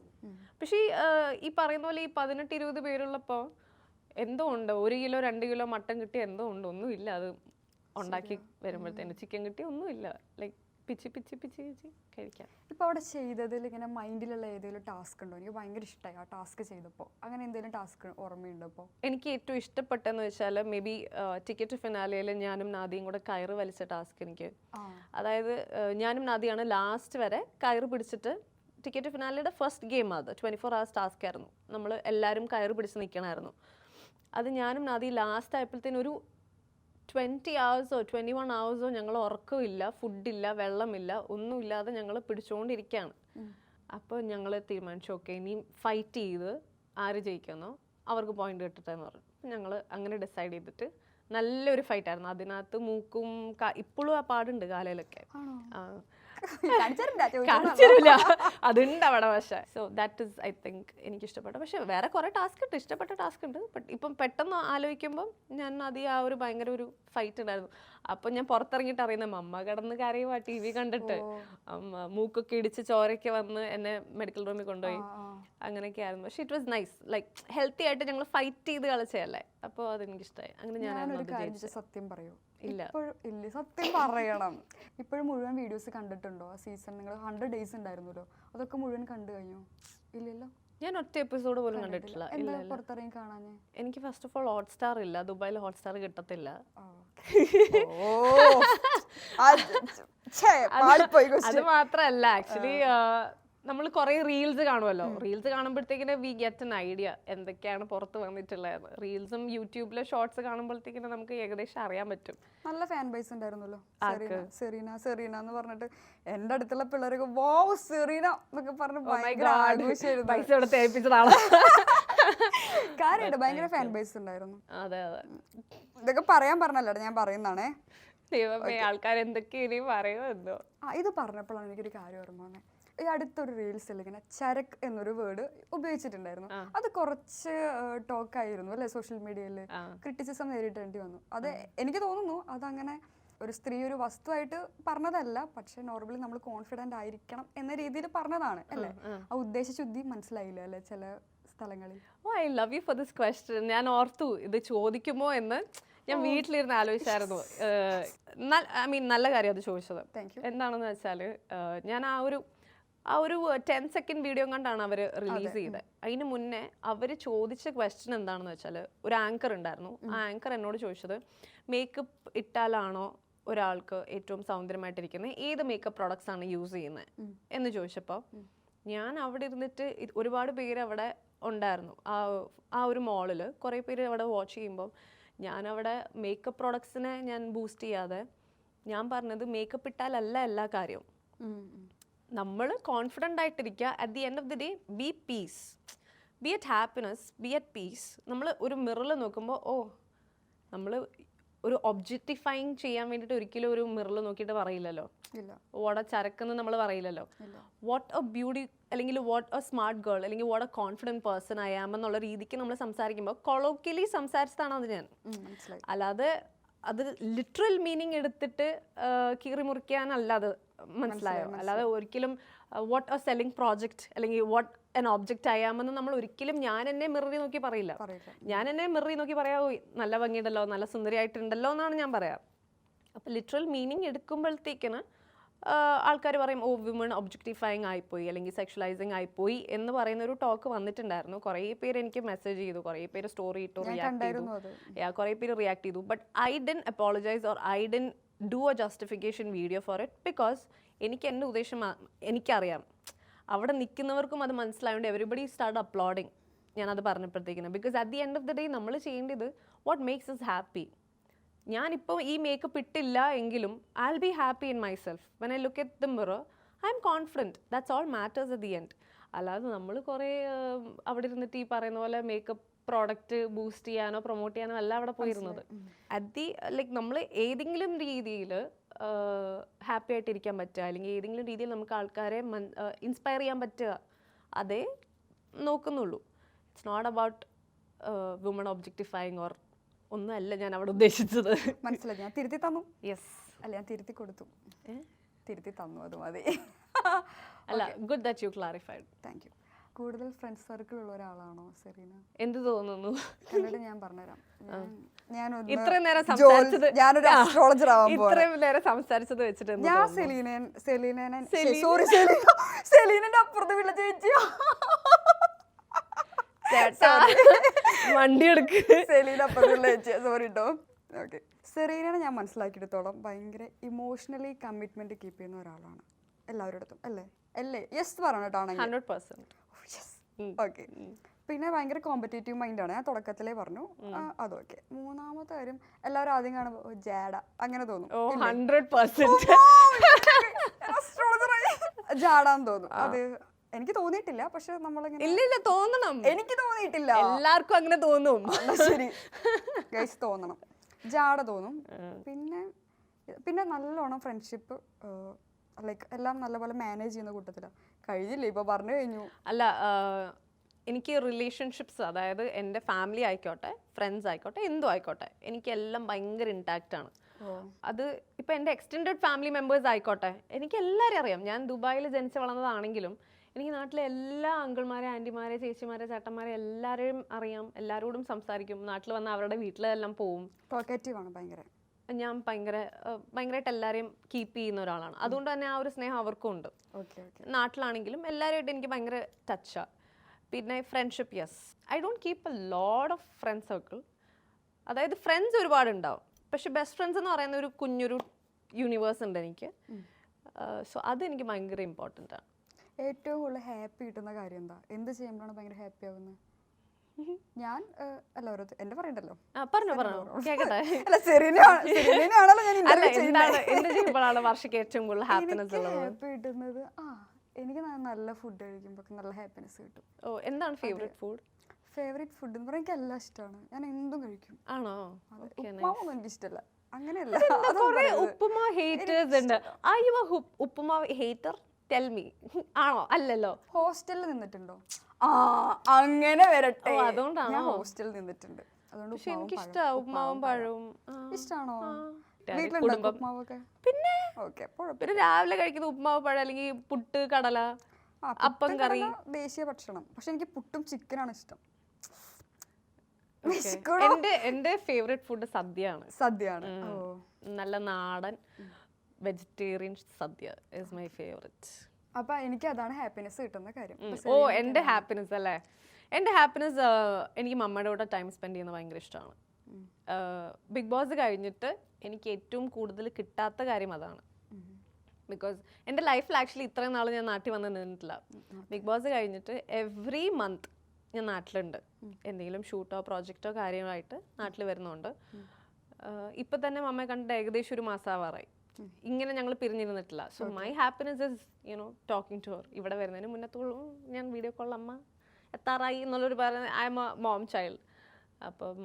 പക്ഷേ ഈ പറയുന്ന പോലെ ഈ 18-20 പേരുള്ളപ്പോൾ എന്തോ ഉണ്ട്, 1 കിലോ 2 കിലോ മട്ടൻ കിട്ടിയ എന്തോ ഉണ്ട്, ഒന്നുമില്ല. അത് ഉണ്ടാക്കി വരുമ്പോഴത്തേന് ചിക്കൻ കിട്ടിയ ഒന്നുമില്ല. ലൈക്ക് പിച്ചി കഴിക്കാം. ഇപ്പോൾ അവിടെ ചെയ്തതിൽ ഇങ്ങനെ മൈൻഡിലുള്ള ഏതെങ്കിലും ടാസ്ക് ഉണ്ടോ? എനിക്ക് ഭയങ്കര ഇഷ്ടമായി ആ ടാസ്ക് ചെയ്തപ്പോൾ. അങ്ങനെ എന്തെങ്കിലും ടാസ്ക് ഓർമ്മയുണ്ടോ? ഇപ്പോൾ എനിക്ക് ഏറ്റവും ഇഷ്ടപ്പെട്ടെന്ന് വെച്ചാൽ മേ ബി ടിക്കറ്റ് ഫിനാലയിൽ ഞാനും നാദിയും കൂടെ കയറ് വലിച്ച ടാസ്ക്. എനിക്ക് അതായത് ഞാനും നാദിയാണ് ലാസ്റ്റ് വരെ കയറ് പിടിച്ചിട്ട്, ടിക്കറ്റ് ഫിനാലയുടെ ഫസ്റ്റ് ഗെയിം അത് 24 hours ടാസ്ക് ആയിരുന്നു. നമ്മൾ എല്ലാവരും കയറ് പിടിച്ച് നിൽക്കണമായിരുന്നു. അത് ഞാനും നാദി ലാസ്റ്റ് ആയപ്പോഴത്തേനും ഒരു 20 hours 21 hours ഞങ്ങൾ ഉറക്കമില്ല, ഫുഡില്ല, വെള്ളമില്ല, ഒന്നുമില്ലാതെ ഞങ്ങൾ പിടിച്ചുകൊണ്ടിരിക്കുകയാണ്. അപ്പോൾ ഞങ്ങൾ തീരുമാനിച്ചു, ഓക്കെ ഇനി ഫൈറ്റ് ചെയ്ത് ആര് ജയിക്കുന്നോ അവർക്ക് പോയിന്റ് കിട്ടട്ടെന്ന് പറഞ്ഞു. ഞങ്ങൾ അങ്ങനെ ഡിസൈഡ് ചെയ്തിട്ട് നല്ലൊരു ഫൈറ്റായിരുന്നു. അതിനകത്ത് മൂക്കും ഇപ്പോഴും ആ പാടുണ്ട് കാലയിലൊക്കെ, കാണിച്ചില്ല, അതുണ്ട് അവിടെ. പക്ഷേ so that is I think എനിക്കിഷ്ടപ്പെട്ട. പക്ഷെ വേറെ കുറെ ടാസ്ക് ഉണ്ട്, ഇഷ്ടപ്പെട്ട ടാസ്ക് ഉണ്ട്. ബട്ട് ഇപ്പം പെട്ടെന്ന് ആലോചിക്കുമ്പം ഞാൻ ആ ഒരു ഭയങ്കര ഒരു ഫൈറ്റ് ഉണ്ടായിരുന്നു. അപ്പം ഞാൻ പുറത്തിറങ്ങിയിട്ട് അറിയുന്ന അമ്മ കിടന്ന് കരയുവാ TV കണ്ടിട്ട്. മൂക്കൊക്കെ ഇടിച്ച് ചോരയ്ക്ക് വന്ന് എന്നെ മെഡിക്കൽ റൂമിൽ കൊണ്ടുപോയി. അങ്ങനെയൊക്കെ ആയിരുന്നു. പക്ഷെ it was nice, like healthy ആയിട്ട് ഞങ്ങൾ ഫൈറ്റ് ചെയ്ത് കളിച്ചതല്ലേ. അപ്പോൾ അതെനിക്കിഷ്ടമായി. അങ്ങനെ ഞാൻ സത്യം പറയൂ, ഇല്ല സത്യം പറയണം, ഇപ്പോഴും മുഴുവൻ വീഡിയോസ് കണ്ടിട്ടുണ്ടോ? ആ സീസൺ നിങ്ങൾ 100 days ഉണ്ടായിരുന്നല്ലോ, അതൊക്കെ മുഴുവൻ കണ്ടു കഴിഞ്ഞോ? ഇല്ലല്ലോ, ഞാൻ ഒറ്റ എപ്പിസോഡ് പോലും കണ്ടിട്ടില്ല. പുറത്തിറങ്ങി കാണാൻ എനിക്ക് ഫസ്റ്റ് ഓഫ് ഓൾ ഹോട്ട്സ്റ്റാർ ഇല്ല, ദുബായിൽ ഹോട്ട്സ്റ്റാർ കിട്ടത്തില്ല. അത് മാത്രല്ല, ആക്ച്വലി നമ്മൾ കുറേ റീൽസ് കാണുമല്ലോ, റീൽസ് കാണുമ്പോഴത്തേക്കിന് വി ഗെറ്റ് എൻ ഐഡിയ എന്തൊക്കെയാണ് പുറത്ത് വന്നിട്ടുള്ളത്. റീൽസും യൂട്യൂബിലെ ഷോർട്സ് കാണുമ്പോഴത്തേക്കിന് നമുക്ക് ഏകദേശം അറിയാൻ പറ്റും. നല്ല ഫാൻ ബേസ് ഉണ്ടായിരുന്നല്ലോ, സെറീന എന്ന് പറഞ്ഞിട്ട്. എൻ്റെ അടുത്തുള്ള പിള്ളേരൊക്കെ വാവ് സെറീന എന്നൊക്കെ പറഞ്ഞ് ഭയങ്കര ആഘോഷമായിരുന്നു. പൈസ കൊടുത്ത് ഏൽപ്പിച്ചതാണ്. കാര്യമായിട്ട് ഭയങ്കര ഫാൻ ബേസ് ഉണ്ടായിരുന്നു. അതെ അതെ, ഇതൊക്കെ പറയാൻ പറഞ്ഞല്ലോ, ഞാൻ പറയുന്നതാണേ. ആൾക്കാർ എന്തൊക്കെ ഇനി പറയുമോ എന്തോ. ഇത് പറഞ്ഞപ്പോഴാണ് എനിക്കൊരു കാര്യം ഓർമ്മ വന്നത്. ഈ അടുത്തൊരു റീൽസിൽ ഇങ്ങനെ ചരക്ക് എന്നൊരു വേർഡ് ഉപയോഗിച്ചിട്ടുണ്ടായിരുന്നു. അത് കുറച്ച് ടോക്കായിരുന്നു അല്ലെ സോഷ്യൽ മീഡിയയിൽ, ക്രിറ്റിസിസം നേരിടേണ്ടി വന്നു. അത് എനിക്ക് തോന്നുന്നു അതങ്ങനെ ഒരു സ്ത്രീ ഒരു വസ്തുവായിട്ട് പറഞ്ഞതല്ല, പക്ഷെ നോർമലി നമ്മൾ കോൺഫിഡന്റ് ആയിരിക്കണം എന്ന രീതിയിൽ പറഞ്ഞതാണ് അല്ലേ. ആ ഉദ്ദേശശുദ്ധി മനസ്സിലായില്ല അല്ലെ ചില സ്ഥലങ്ങളിൽ. I love you for this question. ഞാൻ ഓർത്തു ഇത് ചോദിക്കുമോ എന്ന്. ഞാൻ വീട്ടിലിരുന്ന് ആലോചിച്ചായിരുന്നു. ഐ മീൻ നല്ല കാര്യം അത് ചോദിച്ചത്. എന്താണെന്ന് വെച്ചാൽ ഞാൻ ആ ഒരു 10 സെക്കൻഡ് വീഡിയോ കണ്ടാണ് അവർ റിലീസ് ചെയ്തത്. അതിന് മുന്നേ അവർ ചോദിച്ച ക്വസ്റ്റ്യൻ എന്താണെന്ന് വെച്ചാൽ, ഒരു ആങ്കർ ഉണ്ടായിരുന്നു. ആ ആങ്കർ എന്നോട് ചോദിച്ചത്, മേക്കപ്പ് ഇട്ടാലാണോ ഒരാൾക്ക് ഏറ്റവും സൗന്ദര്യമായിട്ടിരിക്കുന്നത്, ഏത് മേക്കപ്പ് പ്രോഡക്ട്സ് ആണ് യൂസ് ചെയ്യുന്നത് എന്ന് ചോദിച്ചപ്പോൾ ഞാൻ അവിടെ ഇരുന്നിട്ട് ഒരുപാട് പേര് അവിടെ ഉണ്ടായിരുന്നു. ആ ഒരു മോളിൽ കുറേ പേര് അവിടെ വാച്ച് ചെയ്യുമ്പോൾ ഞാനവിടെ മേക്കപ്പ് പ്രോഡക്ട്സിനെ ഞാൻ ബൂസ്റ്റ് ചെയ്യാതെ ഞാൻ പറഞ്ഞത് മേക്കപ്പ് ഇട്ടാലല്ല എല്ലാ കാര്യവും. നമ്മൾ കോൺഫിഡൻ്റ് ആയിട്ടിരിക്കുക. At the end of the day be peace, be at happiness, be at peace. നമ്മൾ ഒരു മിററിൽ നോക്കുമ്പോൾ നമ്മൾ ഒരു ഒബ്ജക്റ്റിഫൈങ് ചെയ്യാൻ വേണ്ടിയിട്ട് ഒരിക്കലും ഒരു മിററിൽ നോക്കിയിട്ട് പറയില്ലല്ലോ വാട്ട് എ ചരക്കെന്ന് നമ്മൾ പറയില്ലല്ലോ. വാട്ട് എ ബ്യൂട്ടി അല്ലെങ്കിൽ വാട്ട് എ സ്മാർട്ട് ഗേൾ അല്ലെങ്കിൽ what a confident person I am എന്നുള്ള രീതിക്ക് നമ്മൾ സംസാരിക്കുമ്പോൾ കൊളോക്കിയലി സംസാരിച്ചതാണ് അത് ഞാൻ. അല്ലാതെ അത് ലിറ്ററൽ മീനിങ് എടുത്തിട്ട് കീറി മുറിക്കാനല്ല അത്, മനസ്സിലായോ? അല്ലാതെ ഒരിക്കലും വാട്ട് എ സെല്ലിംഗ് പ്രോജക്റ്റ് അല്ലെങ്കിൽ വാട്ട് എൻ ഒബ്ജക്റ്റ് ആയാമെന്ന് നമ്മൾ ഒരിക്കലും ഞാൻ എന്നെ മിററി നോക്കി പറയില്ല. ഞാൻ എന്നെ മിററി നോക്കി പറയാമോ നല്ല ഭംഗിയുണ്ടല്ലോ, നല്ല സുന്ദരിയായിട്ടുണ്ടല്ലോ എന്നാണ് ഞാൻ പറയാം. അപ്പോൾ ലിറ്ററൽ മീനിങ് എടുക്കുമ്പോഴത്തേക്കിന് ആൾക്കാർ പറയും വിമൺ ഒബ്ജക്റ്റിഫൈങ് ആയിപ്പോയി അല്ലെങ്കിൽ സെക്ഷലൈസിങ് ആയിപ്പോയി എന്ന് പറയുന്ന ഒരു ടോക്ക് വന്നിട്ടുണ്ടായിരുന്നു. കുറേ പേര് എനിക്ക് മെസ്സേജ് ചെയ്തു, കുറേ പേര് സ്റ്റോറി ഇട്ടു, റിയാക്ട് ചെയ്തു, കുറേ പേര് റിയാക്ട് ചെയ്തു. But I didn't apologise or I didn't do A justification video for it, because എനിക്ക് എൻ്റെ ഉദ്ദേശം എനിക്കറിയാം. അവിടെ നിൽക്കുന്നവർക്കും അത് മനസ്സിലായതുകൊണ്ട് എവരിബഡി സ്റ്റാർട്ട് അപ്ലോഡിങ് ഞാനത് പറഞ്ഞപ്പോഴത്തേക്കിന്. Because at the end of the day നമ്മൾ ചെയ്യേണ്ടത് വാട്ട് മേക്സ് us ഹാപ്പി. ഞാനിപ്പോൾ ഈ മേക്കപ്പ് ഇട്ടില്ല എങ്കിലും I will be happy in my self. When I look at the mirror I M confident. That's all matters at the end. അല്ലാതെ നമ്മൾ കുറേ അവിടെ ഇരുന്നിട്ട് ഈ പറയുന്ന പോലെ മേക്കപ്പ് പ്രോഡക്റ്റ് ബൂസ്റ്റ് ചെയ്യാനോ പ്രൊമോട്ട് ചെയ്യാനോ അല്ല അവിടെ പോയിരുന്നത്. അറ്റ് ദി ലൈക്ക് നമ്മൾ ഏതെങ്കിലും രീതിയിൽ ഹാപ്പി ആയിട്ടിരിക്കാൻ പറ്റുക അല്ലെങ്കിൽ ഏതെങ്കിലും രീതിയിൽ നമുക്ക് ആൾക്കാരെ ഇൻസ്പയർ ചെയ്യാൻ പറ്റുക, അതേ നോക്കുന്നുള്ളൂ. It's not about woman objectifying or ഒന്നും അല്ല ഞാൻ അവിടെ ഉദ്ദേശിച്ചത്. മനസ്സിലായി, ഞാൻ തിരുത്തി തന്നു. യെസ്, അല്ല ഞാൻ തിരുത്തി കൊടുത്തു, തിരുത്തി തന്നു, അത് മതി. അല്ല, good that you clarified. Thank you. കൂടുതൽ ഫ്രണ്ട്സ് സർക്കിൾ ഉള്ള ഒരാളാണോ സെറീന? എന്ത് തോന്നുന്നു? കണ്ടിട്ട് ഞാൻ പറഞ്ഞുതരാം. ഇത്രയും നേരം സംസാരിച്ചത്, ഞാനൊരു അസ്ട്രോളജർ ആവാൻ പോകുന്നു. ഇത്രയും നേരം സംസാരിച്ചത് വെച്ചിട്ട് ഞാൻ സെലീനന്റെ അപ്പുറത്ത് വീട്ടിലെ ചേച്ചിയോ വണ്ടി എടുക്ക്. സെലീന അപ്പുറത്തുള്ള ചേച്ചിയാ, സോറി കേട്ടോ. ഓക്കെ, സെറീനനെ ഞാൻ മനസ്സിലാക്കിയെടുത്തോളം ഭയങ്കര ഇമോഷണലി കമ്മിറ്റ്മെന്റ് കീപ്പ് ചെയ്യുന്ന ഒരാളാണ് എല്ലാവരുടെ അല്ലേ? യെസ് പറഞ്ഞിട്ടാണെങ്കിൽ 100%. ഓക്കെ. പിന്നെ ഭയങ്കര കോമ്പറ്റേറ്റീവ് മൈൻഡാണ്, ഞാൻ തുടക്കത്തിലേ പറഞ്ഞു. അതൊക്കെ. മൂന്നാമത്തെ കാര്യം, എല്ലാവരും ആദ്യം കാണുമ്പോൾ ജാഡ അങ്ങനെ തോന്നും. 100% ജാഡാന്ന് തോന്നും. അത് എനിക്ക് തോന്നിയിട്ടില്ല, പക്ഷെ നമ്മളിങ്ങനെ ഇല്ല തോന്നണം. എനിക്ക് തോന്നിയിട്ടില്ല, എല്ലാവർക്കും അങ്ങനെ തോന്നും. ശരി ഗൈസ്, തോന്നണം, ജാഡ തോന്നും. പിന്നെ നല്ലോണം ഫ്രണ്ട്ഷിപ്പ് ലൈക്ക് എല്ലാം നല്ലപോലെ മാനേജ് ചെയ്യുന്ന കൂട്ടത്തിലാണ്. കഴിഞ്ഞില്ലേ, ഇപ്പൊ പറഞ്ഞു കഴിഞ്ഞു. അല്ല, എനിക്ക് റിലേഷൻഷിപ്സ്, അതായത് എൻ്റെ ഫാമിലി ആയിക്കോട്ടെ ഫ്രണ്ട്സ് ആയിക്കോട്ടെ എന്തും ആയിക്കോട്ടെ, എനിക്കെല്ലാം ഭയങ്കര ഇൻടാക്റ്റ് ആണ്. അത് ഇപ്പം എൻ്റെ എക്സ്റ്റെൻഡഡ് ഫാമിലി മെമ്പേഴ്സ് ആയിക്കോട്ടെ, എനിക്ക് എല്ലാവരും അറിയാം. ഞാൻ ദുബായിൽ ജനിച്ച് വളർന്നതാണെങ്കിലും എനിക്ക് നാട്ടിലെ എല്ലാ അങ്കിൾമാരെ, ആൻറ്റിമാരെ, ചേച്ചിമാരെ, ചേട്ടന്മാരെ എല്ലാവരെയും അറിയാം. എല്ലാവരോടും സംസാരിക്കും. നാട്ടിൽ വന്ന് അവരുടെ വീട്ടിലെല്ലാം പോവും. ടോക്കേറ്റീവ് ആണ് ഭയങ്കര. ഞാൻ ഭയങ്കരമായിട്ട് എല്ലാവരെയും കീപ്പ് ചെയ്യുന്ന ഒരാളാണ്. അതുകൊണ്ട് തന്നെ ആ ഒരു സ്നേഹം അവർക്കും ഉണ്ട്. നാട്ടിലാണെങ്കിലും എല്ലാവരുമായിട്ട് എനിക്ക് ഭയങ്കര ടച്ചാണ്. പിന്നെ friendship, yes, I don't keep A load of friend circle. അതായത് ഫ്രണ്ട്സ് ഒരുപാടുണ്ടാവും, പക്ഷെ ബെസ്റ്റ് ഫ്രണ്ട്സ് എന്ന് പറയുന്ന ഒരു കുഞ്ഞൊരു യൂണിവേഴ്സ് ഉണ്ട് എനിക്ക്. സോ അതെനിക്ക് ഭയങ്കര ഇമ്പോർട്ടൻ്റ് ആണ്. ഏറ്റവും കൂടുതൽ ഹാപ്പി കിട്ടുന്ന കാര്യം എന്താ? എന്ത് ചെയ്യുമ്പോഴാണ് ഭയങ്കര ഹാപ്പി ആവുന്നത്? ഞാൻ അല്ല ഓരോരുത്തർ എന്റെ പറയണ്ടല്ലോ. പറഞ്ഞോ കേക്കട്ടെ. അല്ല സെറീനയാണല്ലോ ഞാൻ അല്ല, ഇന്റർവ്യൂ ചെയ്യുന്നത്. എന്ത് ചെയ്യുമ്പോഴാണ് വർഷയ്ക്ക് ഏറ്റവും കൂടുതൽ ഹാപ്പിനെസ് ഉള്ളത്? ഹാപ്പി കിട്ടുന്നത് എനിക്ക് നല്ല ഫുഡ് കഴിക്കുമ്പോൾ നല്ല ഹാപ്പിനെസ് കിട്ടും. ഓ, എന്താണ് ഫേവറേറ്റ് ഫുഡ്? ഫേവറേറ്റ് ഫുഡ് എന്ന് പറഞ്ഞാൽ എനിക്ക് എല്ലാം ഇഷ്ടമാണ്. ഞാൻ എന്തും കഴിക്കും. ആണോ? ഉപ്പുമാവൊന്നും എനിക്ക് ഇഷ്ടമല്ല. അങ്ങനെയല്ല, കുറെ ഉപ്പുമാവ് ഹേറ്റേഴ്സ് ഉണ്ട്. ആ യു ആ ഉപ്പുമാവ് ഹേറ്റർ? Tell me. ആണോ? അല്ലല്ലോ. ഹോസ്റ്റലിൽ നിന്നിട്ടുണ്ടോ? അങ്ങനെ വരട്ടെ. അതുകൊണ്ടാണോ? ഞാൻ ഹോസ്റ്റലിൽ നിന്നിട്ടുണ്ട്. അതുകൊണ്ട് പക്ഷെ എനിക്ക് ഇഷ്ടമാണ് ഉപ്പുമാവും പഴവും. ഇഷ്ടമാണോ? കുടുംബം ഉപ്പുമാവൊക്കെ പിന്നെ ഓക്കെ. പിന്നെ രാവിലെ കഴിക്കുന്ന ഉപ്പുമാവ് പഴം അല്ലെങ്കിൽ പുട്ട് കടല അപ്പം കറി ദേശീയ ഭക്ഷണം. പക്ഷെ എനിക്ക് പുട്ടും ചിക്കനാണ് ഇഷ്ടം. എന്റെ ഫേവറേറ്റ് ഫുഡ് സദ്യയാണ്. നല്ല നാടൻ vegetarian sadya is my favourite. അപ്പൊ എനിക്ക് അതാണ് ഹാപ്പിനെസ് കിട്ടുന്ന കാര്യം. ഓ, എന്റെ ഹാപ്പിനെസ് അല്ലേ? എന്റെ ഹാപ്പിനെസ് എനിക്ക് മമ്മയുടെ കൂടെ ടൈം സ്പെൻഡ് ചെയ്യുന്നത് ഭയങ്കര ഇഷ്ടമാണ്. ബിഗ് ബോസ് കഴിഞ്ഞിട്ട് എനിക്ക് ഏറ്റവും കൂടുതൽ കിട്ടാത്ത കാര്യം അതാണ്. ബിക്കോസ് എൻ്റെ ലൈഫിൽ ആക്ച്വലി ഇത്രയും നാൾ ഞാൻ നാട്ടിൽ വന്ന് നിന്നിട്ടില്ല. ബിഗ് ബോസ് കഴിഞ്ഞിട്ട് എവ്രി മന്ത് ഞാൻ നാട്ടിലുണ്ട്. എന്തെങ്കിലും ഷൂട്ടോ പ്രോജക്റ്റോ കാര്യമായിട്ട് നാട്ടിൽ വരുന്നുണ്ട്. ഇപ്പം തന്നെ മമ്മയെ കണ്ടിട്ട് ഏകദേശം ഒരു മാസം ആവാറായി. ഇങ്ങനെ ഞങ്ങൾ പിരിഞ്ഞിരുന്നിട്ടില്ല. So my happiness is talking to her. ഇവിടെ വരുന്നതിന് മുന്നത്തോളം ഞാൻ വീഡിയോ കോൾ അമ്മ എത്താറായി എന്നുള്ളൊരു പറയുന്നത് I M A mom child. അപ്പം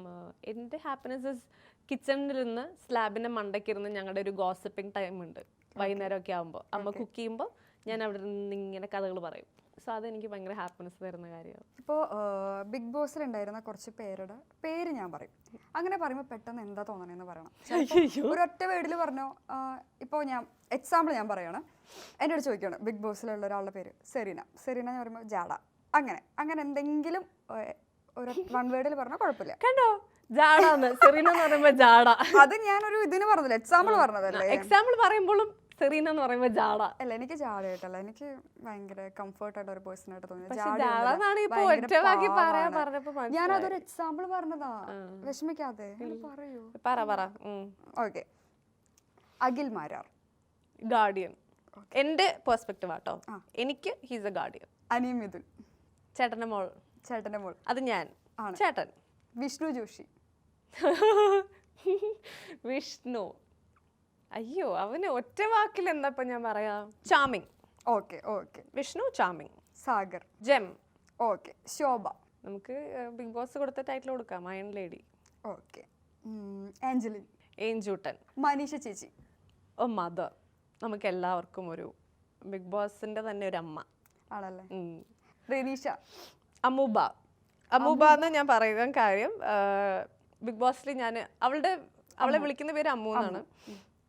എൻ്റെ ഹാപ്പിനെസ് ഇസ് കിച്ചണിലിരുന്ന് സ്ലാബിൻ്റെ മണ്ടയ്ക്കിരുന്ന് ഞങ്ങളുടെ ഒരു ഗോസിപ്പിംഗ് ടൈം ഉണ്ട്. വൈകുന്നേരമൊക്കെ ആകുമ്പോൾ അമ്മ കുക്ക് ചെയ്യുമ്പോൾ ഞാൻ അവിടെ നിന്ന് ഇങ്ങനെ കഥകൾ പറയും. സോ അതെനിക്ക് ഭയങ്കര ഹാപ്പിനെസ് തരുന്ന കാര്യമാണ്. ഇപ്പോൾ ബിഗ് ബോസിൽ ഉണ്ടായിരുന്ന കുറച്ച് പേരുടെ പേര് ഞാൻ പറയും. അങ്ങനെ പറയുമ്പോൾ പെട്ടെന്ന് എന്താ തോന്നണേന്ന് പറയണം. ഒരൊറ്റ വേർഡിൽ പറഞ്ഞോ. ഇപ്പോൾ ഞാൻ എക്സാമ്പിൾ ഞാൻ പറയണം. എൻ്റെ അടുത്ത് ചോദിക്കുകയാണ് ബിഗ് ബോസിലുള്ള ഒരാളുടെ പേര് സെറീന എന്ന് പറയുമ്പോൾ ജാഡ. അങ്ങനെ എന്തെങ്കിലും ഒരു വൺ വേർഡിൽ പറഞ്ഞാൽ കുഴപ്പമില്ല. കണ്ടോ, ജാഡാന്ന് സെറീന എന്ന് പറയുമ്പോൾ ജാഡ. അത് ഞാനൊരു ഇതിന് പറഞ്ഞില്ല, എക്സാമ്പിൾ പറഞ്ഞതല്ലേ. എക്സാമ്പിൾ പറയുമ്പോഴും സെറീന എന്ന് പറയുമ്പോൾ ജാഡ അല്ല. എനിക്ക് ജാഡയായിട്ടല്ല, എനിക്ക് ഭയങ്കര കംഫർട്ട് ആയിട്ട് ഒരു പേഴ്സൺ ആയിട്ട് തോന്നി. ഞാനതൊരു എക്സാമ്പിൾ പറഞ്ഞതാ, വിഷമിക്കാതെ പറയൂ. ഓക്കെ. അഖിൽ മാരാർ ഗാർഡിയൻ. എന്റെ പെർസ്പെക്റ്റീവ് ആട്ടോ. എനിക്ക് ഹീസ് എ ഗാർഡിയൻ. അനി മിഥുൻ ചേട്ടന്റെ മോൾ. അത് ഞാൻ. ചേട്ടൻ വിഷ്ണു ജോഷി. വിഷ്ണു, അയ്യോ അവന് ഒറ്റ വാക്കിൽ എന്താ ഞാൻ പറയാ? Charming. Okay. Vishnu charming. Sagar. Gem. Okay. Shobha. നമുക്ക് ബിഗ് ബോസ് കൊടുത്ത ടൈറ്റിൽ കൊടുക്കാം, അയൺ ലേഡി. ഓക്കെ. ആഞ്ചലിൻ. ഏഞ്ചൂട്ടൻ. മനീഷ ചേച്ചി. ഓ, മദർ. നമുക്ക് എല്ലാവർക്കും ഒരു ബിഗ് ബോസിന്റെ തന്നെ ഒരു അമ്മ ആണല്ലേ. റെനീഷ. അമൂബ എന്ന് ഞാൻ പറയുന്ന കാര്യം, ബിഗ് ബോസിൽ ഞാൻ അവളെ വിളിക്കുന്ന പേര് അമ്മു എന്നാണ്.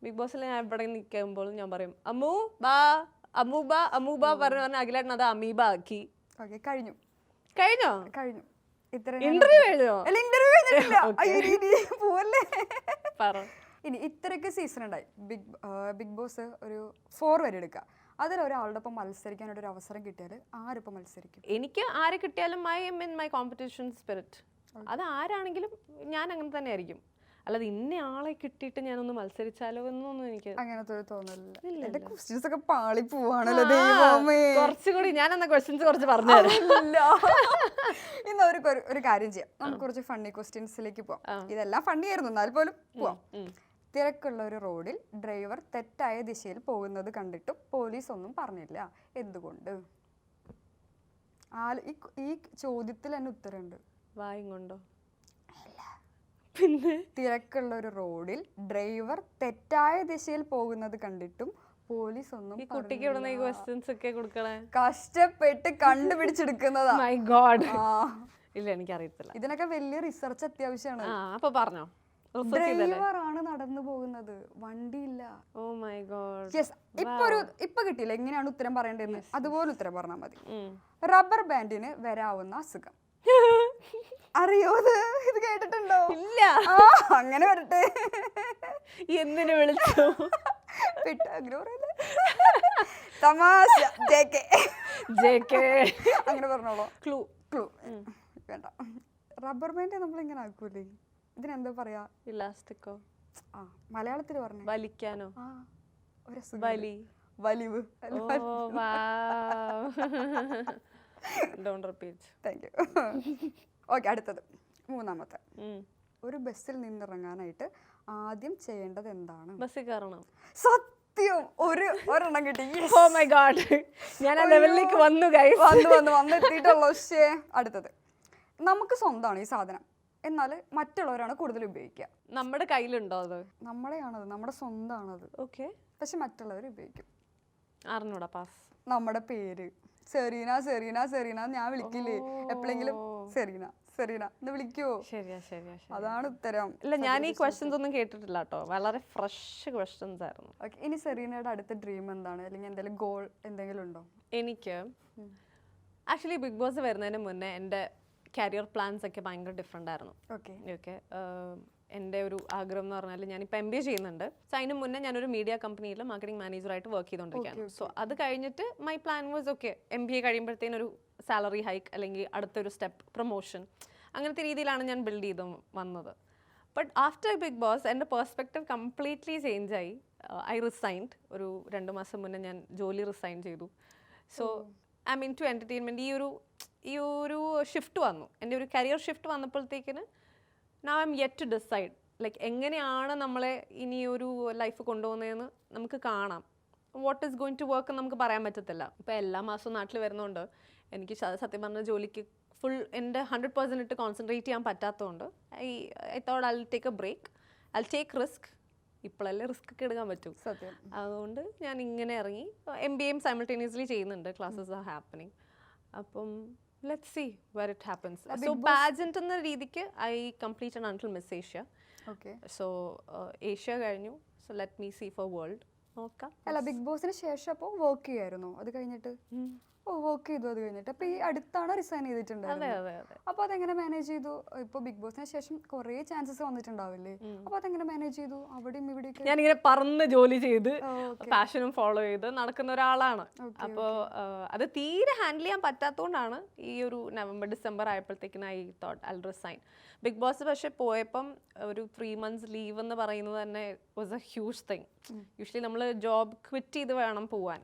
ബിഗ് ബോസിൽ ഞാൻ ഇവിടെ നിൽക്കുമ്പോൾ ഞാൻ പറയും അമൂബ പറഞ്ഞ അഖിലേട്ടൻ അത് അമീബ ആക്കി. കഴിഞ്ഞോ? ഇന്റർവ്യൂ കഴിഞ്ഞോ? ഇനി ഇത്രയൊക്കെ സീസൺ ഉണ്ടായി. ബിഗ് ബോസ് ഒരു 4 വരെ എടുക്കുക. അതിലൊരാളുടെ ഒപ്പം മത്സരിക്കാനൊരു അവസരം കിട്ടിയാൽ ആരൊപ്പം മത്സരിക്കും? എനിക്ക് ആരെ കിട്ടിയാലും I M in my competition spirit. അത് ആരാണെങ്കിലും ഞാൻ അങ്ങനെ തന്നെ ആയിരിക്കും. അല്ലാതെ ഇന്ന ആളെ കിട്ടിയിട്ട് ഞാനൊന്ന് മത്സരിച്ചാലോ എന്നൊന്നും എനിക്ക് അങ്ങനത്തെ തോന്നലില്ല. എന്റെ ക്വസ്റ്റ്യൻസ് ഒക്കെ പാളി പോവാണല്ലോ ദൈവമേ. കുറച്ചുകൂടി ഞാൻ എന്നാ ക്വസ്റ്റ്യൻസ് കുറച്ച് പറഞ്ഞുതരാം. ഇന്ന് ഒരു കാര്യം ചെയ്യാം, നമുക്ക് കുറച്ച് ഫണ്ണി ക്വസ്റ്റ്യൻസിലേക്ക് പോവാം. ഇതെല്ലാം ഫണ്ണി ആയിരുന്നു, എന്നാൽ പോലും പോവാം. തിരക്കുള്ള ഒരു റോഡിൽ ഡ്രൈവർ തെറ്റായ ദിശയിൽ പോകുന്നത് കണ്ടിട്ടും പോലീസ് ഒന്നും പറഞ്ഞില്ല, എന്തുകൊണ്ട്? ഈ ചോദ്യത്തിൽ തന്നെ ഉത്തരമുണ്ട്. വായും കൊണ്ടോ? പിന്നെ തിരക്കുള്ള ഒരു റോഡിൽ ഡ്രൈവർ തെറ്റായ ദിശയിൽ പോകുന്നത് കണ്ടിട്ടും പോലീസ് ഒന്നും കുട്ടിക്ക് ഇവിടുന്ന് ഈ ക്വസ്റ്റ്യൻസ് ഒക്കെ കൊടുക്കണേ കഷ്ടപ്പെട്ട് കണ്ടുപിടിച്ചെടുക്കുന്നതാ. My God. ഇല്ല, എനിക്ക് അറിയത്തില്ല. ഇതിനൊക്കെ വലിയ റിസർച്ച് അത്യാവശ്യമാണ്. അപ്പൊ പറഞ്ഞോ. ഡ്രൈവർ ആണ് നടന്നു പോകുന്നത്, വണ്ടിയില്ല. Oh my god. യെസ്. ഇപ്പൊ കിട്ടിയില്ല എങ്ങനെയാണ് ഉത്തരം പറയേണ്ടതെന്ന്, അതുപോലെ ഉത്തരം പറഞ്ഞാൽ മതി. റബ്ബർ ബാൻഡിന് വരാവുന്ന അസുഖം അറിയോ? ഇത് കേട്ടിട്ടുണ്ടോ? ഇല്ല. അങ്ങനെ വരട്ടെ. എന്തിനു വിളിച്ചു? തമാശ. അങ്ങനെ പറഞ്ഞോളൂ. ക്ലൂ വേണ്ട. റബ്ബർ ബാൻഡ് നമ്മൾ ഇങ്ങനെ ആക്കൂലേ, ഇതിനെന്താ പറയാ? ഇലാസ്റ്റിക്കോ? മലയാളത്തിൽ പറഞ്ഞു. വലിക്കാനോ? ഒരു വലി. വലിവ്. Don't repeat. Thank you. Okay, അടുത്തത് മൂന്നാമത്തെ. ഒരു ബസ്സിൽ നിന്നിറങ്ങാനായിട്ട് ആദ്യം ചെയ്യേണ്ടത് എന്താണ്? ബസ്സിൽ കയറണം. സത്യം, ഒരെണ്ണം കിട്ടി. ഓ മൈ ഗോഡ്, ഞാൻ ആ ലെവലിലേക്ക് വന്നു ഗൈസ്. വന്നെത്തിയിട്ടുള്ളൂ. പക്ഷേ അടുത്തത്, നമുക്ക് സ്വന്തമാണ് ഈ സാധനം, എന്നാൽ മറ്റുള്ളവരാണ് കൂടുതൽ ഉപയോഗിക്കുക. നമ്മുടെ കയ്യിലുണ്ടോ അത്? നമ്മളെയാണത്, നമ്മുടെ സ്വന്തമാണത്. ഓക്കെ, പക്ഷെ മറ്റുള്ളവർ ഉപയോഗിക്കും. അറിഞ്ഞൂടാ, പാസ്. നമ്മുടെ പേര് സെറീന സെറീന സെറീന ഞാൻ വിളിക്കില്ലേ എപ്പോഴെങ്കിലും? സെറീന സെറീന എന്ന് വിളിക്കുവോ? ശരിയാ ശരിയാ, അതാണ് ഉത്തരം. ഇല്ല, ഞാൻ ഈ ക്വസ്റ്റ്യൻസ് ഒന്നും കേട്ടിട്ടില്ല കേട്ടോ, വളരെ ഫ്രഷ് ക്വസ്റ്റ്യൻസ് ആയിരുന്നു. ഓക്കെ, ഇനി സെറീനയുടെ അടുത്ത ഡ്രീം എന്താണ്, അല്ലെങ്കിൽ എന്തെങ്കിലും ഗോൾ എന്തെങ്കിലും ഉണ്ടോ? എനിക്ക് ആക്ച്വലി ബിഗ് ബോസ് വരുന്നതിന് മുന്നേ എൻ്റെ കരിയർ പ്ലാൻസ് ഒക്കെ ഭയങ്കര ഡിഫറെൻ്റ് ആയിരുന്നു. ഓക്കെ, എൻ്റെ ഒരു ആഗ്രഹം എന്ന് പറഞ്ഞാൽ ഞാനിപ്പോൾ MBA ചെയ്യുന്നുണ്ട്. സോ അതിന് മുന്നേ ഞാനൊരു മീഡിയ കമ്പനിയിൽ മാർക്കറ്റിംഗ് മാനേജറായിട്ട് വർക്ക് ചെയ്തുകൊണ്ടിരിക്കുകയാണ്. സോ അത് കഴിഞ്ഞിട്ട് my plan was okay, MBA കഴിയുമ്പോഴത്തേനൊരു സാലറി ഹൈക്ക് അല്ലെങ്കിൽ അടുത്തൊരു സ്റ്റെപ്പ് പ്രൊമോഷൻ, അങ്ങനത്തെ രീതിയിലാണ് ഞാൻ ബിൽഡ് ചെയ്ത് വന്നത്. ബട്ട് ആഫ്റ്റർ ബിഗ് ബോസ് എൻ്റെ പെർസ്പെക്റ്റീവ് കംപ്ലീറ്റ്ലി ചേഞ്ചായി. I resigned. ഒരു 2 മാസം മുന്നേ ഞാൻ ജോലി റിസൈൻ ചെയ്തു. So I mean to entertainment. ഈ ഒരു ഷിഫ്റ്റ് വന്നു, എൻ്റെ ഒരു കരിയർ ഷിഫ്റ്റ് വന്നപ്പോഴത്തേക്കിന് now I am yet to decide like എങ്ങനെയാണ് നമ്മളെ ഇനി ഒരു ലൈഫ് കൊണ്ടുപോകുന്നതെന്ന് നമുക്ക് കാണാം. What is going to work എന്ന് നമുക്ക് പറയാൻ പറ്റത്തില്ല. ഇപ്പോൾ എല്ലാ മാസവും നാട്ടിൽ വരുന്നതുകൊണ്ട് എനിക്ക് സത്യം പറഞ്ഞ ജോലിക്ക് ഫുൾ എൻ്റെ 100% ഇട്ട് കോൺസെൻട്രേറ്റ് ചെയ്യാൻ പറ്റാത്തതുകൊണ്ട് I thought I will take a break, I will take risk. ഇപ്പോഴല്ലേ റിസ്ക് ഒക്കെ എടുക്കാൻ പറ്റും. സത്യം. അതുകൊണ്ട് ഞാൻ ഇങ്ങനെ ഇറങ്ങി. MBAയും സൈമിൾട്ടേനിയസ്ലി ചെയ്യുന്നുണ്ട്, ക്ലാസ്സസ് ആർ ഹാപ്പനിങ്. അപ്പം let's see where it happens. So pageant എന്ന രീതിക്ക് I completed until Miss Asia. Okay. So Asia കഴിഞ്ഞു. So let me see for world. നോക്കാം. അല്ല, ബിഗ് ബോസിന് ശേഷം അപ്പോൾ വർക്ക് ചെയ്യായിരുന്നോ അത് കഴിഞ്ഞിട്ട്? വർക്ക് ചെയ്തു അത് കഴിഞ്ഞിട്ട്. അപ്പോൾ ഈ അടുത്താണ് റിസൈൻ ചെയ്തിട്ടുണ്ടായിരുന്നത്. അപ്പോൾ അതെങ്ങനെ മാനേജ് ചെയ്തു? ഇപ്പോൾ ബിഗ് ബോസിന് ശേഷം കുറേ ചാൻസസ് വന്നിട്ടുണ്ടാവില്ലേ, അപ്പോൾ അതെങ്ങനെ മാനേജ് ചെയ്തു? അവിടെയും ഇവിടെയൊക്കെ ഞാനിങ്ങനെ പറന്ന് ജോലി ചെയ്ത് പാഷനും ഫോളോ ചെയ്ത് നടക്കുന്ന ഒരാളാണ്. അപ്പോൾ അത് തീരെ ഹാൻഡിൽ ചെയ്യാൻ പറ്റാത്തതുകൊണ്ടാണ് ഈ ഒരു നവംബർ ഡിസംബർ ആയപ്പോഴത്തേക്കിന് I thought I resign. Bigg Boss പക്ഷെ പോയപ്പം ഒരു 3 months ലീവ് എന്ന് പറയുന്നത് തന്നെ was a huge thing. Usually നമ്മൾ ജോബ് ക്വിറ്റ് ചെയ്ത് വേണം പോവാൻ.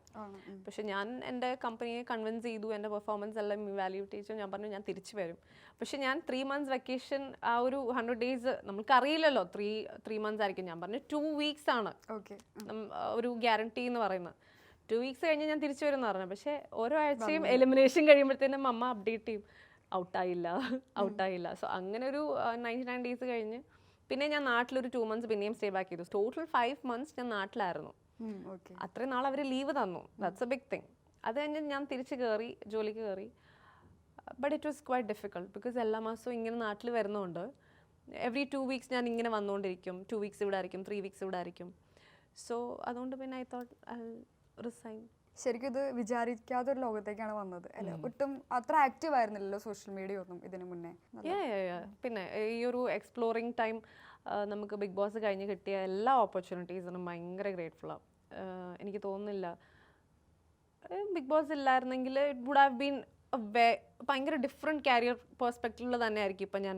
പക്ഷെ ഞാൻ എൻ്റെ കമ്പനിയെ കൺവിൻസ് ചെയ്തു, എൻ്റെ പെർഫോമൻസ് എല്ലാം ഇവാലുവേറ്റ് ചെയ്തു. ഞാൻ പറഞ്ഞു ഞാൻ തിരിച്ചു വരും. പക്ഷെ ഞാൻ 3 months വെക്കേഷൻ, ആ ഒരു 100 days നമുക്കറിയില്ലല്ലോ 3 months ആയിരിക്കും. ഞാൻ പറഞ്ഞു 2 weeks ആണ് ഒരു ഗ്യാരണ്ടി എന്ന് പറയുന്നത്. 2 weeks കഴിഞ്ഞ് ഞാൻ തിരിച്ചു വരും എന്ന് പറഞ്ഞു. പക്ഷേ ഓരോ ആഴ്ചയും എലിമിനേഷൻ കഴിയുമ്പോഴത്തേനും അമ്മ അപ്ഡേറ്റ് ചെയ്യും, ഔട്ടായില്ല. സോ അങ്ങനെ ഒരു 99 days കഴിഞ്ഞ് പിന്നെ ഞാൻ നാട്ടിലൊരു 2 months പിന്നെയും സ്റ്റേ ബാക്ക് ചെയ്തു. ടോട്ടൽ 5 months ഞാൻ നാട്ടിലായിരുന്നു. അത്രയും നാൾ അവർ ലീവ് തന്നു. That's a big thing. അത് കഴിഞ്ഞ് ഞാൻ തിരിച്ച് കയറി, ജോലിക്ക് കയറി. But it was quite difficult because എല്ലാ മാസവും ഇങ്ങനെ നാട്ടിൽ വരുന്നതുകൊണ്ട് എവറി 2 weeks ഞാൻ ഇങ്ങനെ വന്നുകൊണ്ടിരിക്കും. 2 weeks ഇവിടെ ആയിരിക്കും, 3 weeks ഇവിടെ ആയിരിക്കും. സോ അതുകൊണ്ട് പിന്നെ ഐ തോട്ട് ഐ റിസൈൻ. ശരിക്കും ഇത് വിചാരിക്കാത്ത ഒരു ലോകത്തേക്കാണ് വന്നത് അല്ലേ? ഒട്ടും അത്ര ആക്റ്റീവ് ആയിരുന്നില്ലല്ലോ സോഷ്യൽ മീഡിയ ഒന്നും ഇതിനു മുന്നേ. പിന്നെ ഈ ഒരു എക്സ്പ്ലോറിങ് ടൈം നമുക്ക് ബിഗ് ബോസ് കഴിഞ്ഞ് കിട്ടിയ എല്ലാ ഓപ്പർച്യൂണിറ്റീസിനും ഭയങ്കര ഗ്രേറ്റ്ഫുള്ളാണ്. എനിക്ക് തോന്നുന്നില്ല ബിഗ് ബോസ് ഇല്ലായിരുന്നെങ്കിൽ ഇറ്റ് വുഡ് ഹാവ് ബീൻ ഭയങ്കര ഡിഫറെൻറ്റ് കാരിയർ പെർസ്പെക്റ്റീവിൽ തന്നെ ആയിരിക്കും ഇപ്പം ഞാൻ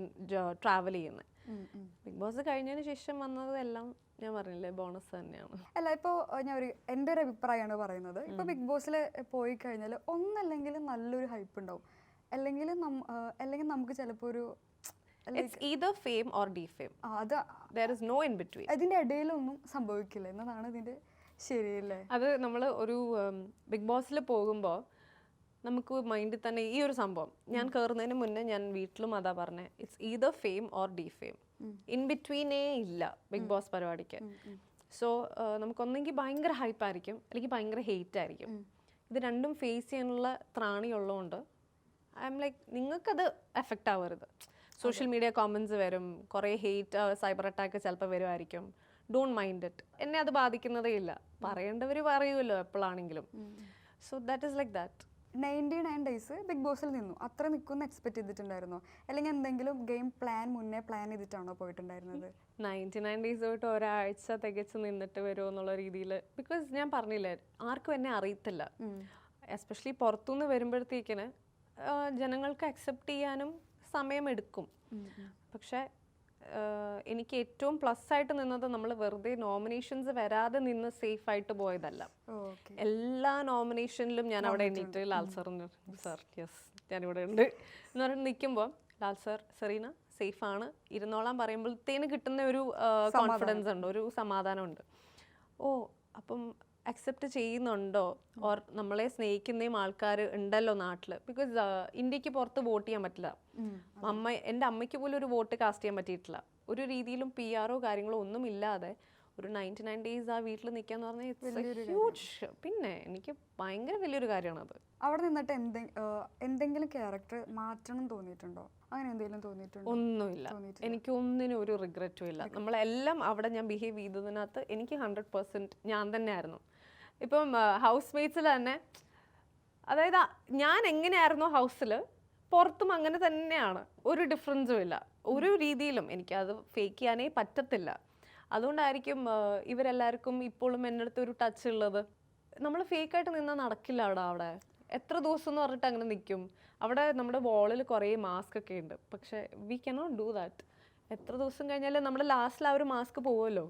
ട്രാവൽ ചെയ്യുന്നത്. ബിഗ് ബോസ് കഴിഞ്ഞതിന് ശേഷം വന്നത് എല്ലാം ഞാൻ പറഞ്ഞില്ലേ ബോണസ് തന്നെയാണ്. അല്ല, ഇപ്പോൾ എൻ്റെ ഒരു അഭിപ്രായമാണ് പറയുന്നത്. ഇപ്പോൾ ബിഗ് ബോസിൽ പോയി കഴിഞ്ഞാൽ ഒന്നല്ലെങ്കിൽ നല്ലൊരു ഹൈപ്പ് ഉണ്ടാവും, അല്ലെങ്കിൽ നമുക്ക് ചിലപ്പോൾ ഒരു ഫെയിം ഓർ ഡിഫെയിം. അതിൻ്റെ ഇടയിലൊന്നും സംഭവിക്കില്ല എന്നതാണ് ഇതിൻ്റെ ശരിയല്ലേ? അത് നമ്മൾ ഒരു ബിഗ് ബോസിൽ പോകുമ്പോൾ നമുക്ക് മൈൻഡിൽ തന്നെ ഈ ഒരു സംഭവം, ഞാൻ കയറുന്നതിന് മുന്നേ ഞാൻ വീട്ടിലും അതാ പറഞ്ഞത്, it's either fame or defame. In ബിറ്റ്വീനേ ഇല്ല ബിഗ് ബോസ് പരിപാടിക്ക്. സോ നമുക്കൊന്നെങ്കിൽ ഭയങ്കര ഹൈപ്പായിരിക്കും, അല്ലെങ്കിൽ ഭയങ്കര ഹെയ്റ്റ് ആയിരിക്കും. ഇത് രണ്ടും ഫേസ് ചെയ്യാനുള്ള ത്രാണി ഉള്ളതുകൊണ്ട് ഐ എം ലൈക്ക്, നിങ്ങൾക്കത് എഫക്റ്റ് ആവരുത്. സോഷ്യൽ മീഡിയ കോമൻസ് വരും, കുറേ ഹെയ്റ്റ്, സൈബർ അറ്റാക്ക് ചിലപ്പോൾ വരുമായിരിക്കും. Don't mind it. എന്നെ അത് ബാധിക്കുന്നതേ ഇല്ല. പറയേണ്ടവർ പറയുമല്ലോ എപ്പോഴാണെങ്കിലും. So that is like that. 99 days Bigg ബോസിൽ നിന്നു. അത്ര നിൽക്കുമെന്ന് എക്സ്പെക്ട് ചെയ്തിട്ടുണ്ടായിരുന്നോ? അല്ലെങ്കിൽ എന്തെങ്കിലും ഗെയിം മുന്നേ പ്ലാൻ ചെയ്തിട്ടാണോ പോയിട്ടുണ്ടായിരുന്നത്? 99 days തൊട്ട് ഒരാഴ്ച തികച്ച് നിന്നിട്ട് വരുമോ എന്നുള്ള രീതിയിൽ. ബിക്കോസ് ഞാൻ പറഞ്ഞില്ലേ, ആർക്കും എന്നെ അറിയത്തില്ല. എസ്പെഷ്യലി പുറത്തുനിന്ന് വരുമ്പോഴത്തേക്കിന് ജനങ്ങൾക്ക് അക്സെപ്റ്റ് ചെയ്യാനും സമയമെടുക്കും. പക്ഷേ എനിക്ക് ഏറ്റവും പ്ലസ് ആയിട്ട് നിന്നത് നമ്മൾ വെറുതെ നോമിനേഷൻസ് വരാതെ നിന്ന് സേഫ് ആയിട്ട് പോയതല്ല. ഓക്കെ. എല്ലാ നോമിനേഷനിലും ഞാൻ അവിടെ എണീറ്റ് ലാൽ സാറിന് സാർ യെസ് ഞാനിവിടെ ഉണ്ട് എന്ന് പറഞ്ഞിട്ട് നിൽക്കുമ്പോൾ ലാൽ സാർ സെറീന സേഫ് ആണ് ഇരുന്നോളാൻ പറയുമ്പോഴത്തേന് കിട്ടുന്ന ഒരു കോൺഫിഡൻസ് ഉണ്ട്, ഒരു സമാധാനമുണ്ട്. ഓ അപ്പം അക്സെപ്റ്റ് ചെയ്യുന്നുണ്ടോ, ഓർ നമ്മളെ സ്നേഹിക്കുന്നേയും ആൾക്കാർ ഉണ്ടല്ലോ നാട്ടിൽ. ബിക്കോസ് ഇന്ത്യക്ക് പുറത്ത് വോട്ട് ചെയ്യാൻ പറ്റില്ല. എൻ്റെ അമ്മയ്ക്ക് പോലും ഒരു വോട്ട് കാസ്റ്റ് ചെയ്യാൻ പറ്റിയിട്ടില്ല. ഒരു രീതിയിലും PR കാര്യങ്ങളോ ഒന്നും ഇല്ലാതെ ഒരു 99 days ആ വീട്ടിൽ നിൽക്കാന്ന് പറഞ്ഞാൽ ഹ്യൂജ്. പിന്നെ എനിക്ക് ഭയങ്കര വലിയൊരു കാര്യമാണ് അത്. അവിടെ നിന്നിട്ട് എന്തെങ്കിലും ക്യാരക്ടർ മാറ്റണം തോന്നിയിട്ടുണ്ടോ? അങ്ങനെ എന്തെങ്കിലും തോന്നിയിട്ടുണ്ടോ? ഒന്നുമില്ല, എനിക്ക് ഒന്നിനും ഒരു റിഗ്രറ്റും ഇല്ല. നമ്മളെല്ലാം അവിടെ ഞാൻ ബിഹേവ് ചെയ്തതിനകത്ത് എനിക്ക് 100% ഞാൻ തന്നെയായിരുന്നു. ഇപ്പം ഹൗസ് മേറ്റ്സിൽ തന്നെ, അതായത് ഞാൻ എങ്ങനെയായിരുന്നോ ഹൗസിൽ പുറത്തും അങ്ങനെ തന്നെയാണ്, ഒരു ഡിഫറൻസും ഇല്ല ഒരു രീതിയിലും. എനിക്കത് ഫേക്ക് ചെയ്യാനേ പറ്റത്തില്ല. അതുകൊണ്ടായിരിക്കും ഇവരെല്ലാവർക്കും ഇപ്പോഴും എൻ്റെ അടുത്ത് ഒരു ടച്ച് ഉള്ളത്. നമ്മൾ ഫേക്കായിട്ട് നിന്നാൽ നടക്കില്ല. അവിടെ എത്ര ദിവസം എന്ന് പറഞ്ഞിട്ട് അങ്ങനെ നിൽക്കും. അവിടെ നമ്മുടെ വാളിൽ കുറേ മാസ്ക് ഒക്കെ ഉണ്ട്, പക്ഷെ വി കനോട്ട് ഡു ദാറ്റ്. എത്ര ദിവസം കഴിഞ്ഞാലും നമ്മുടെ ലാസ്റ്റിൽ ആ ഒരു മാസ്ക് പോവുമല്ലോ.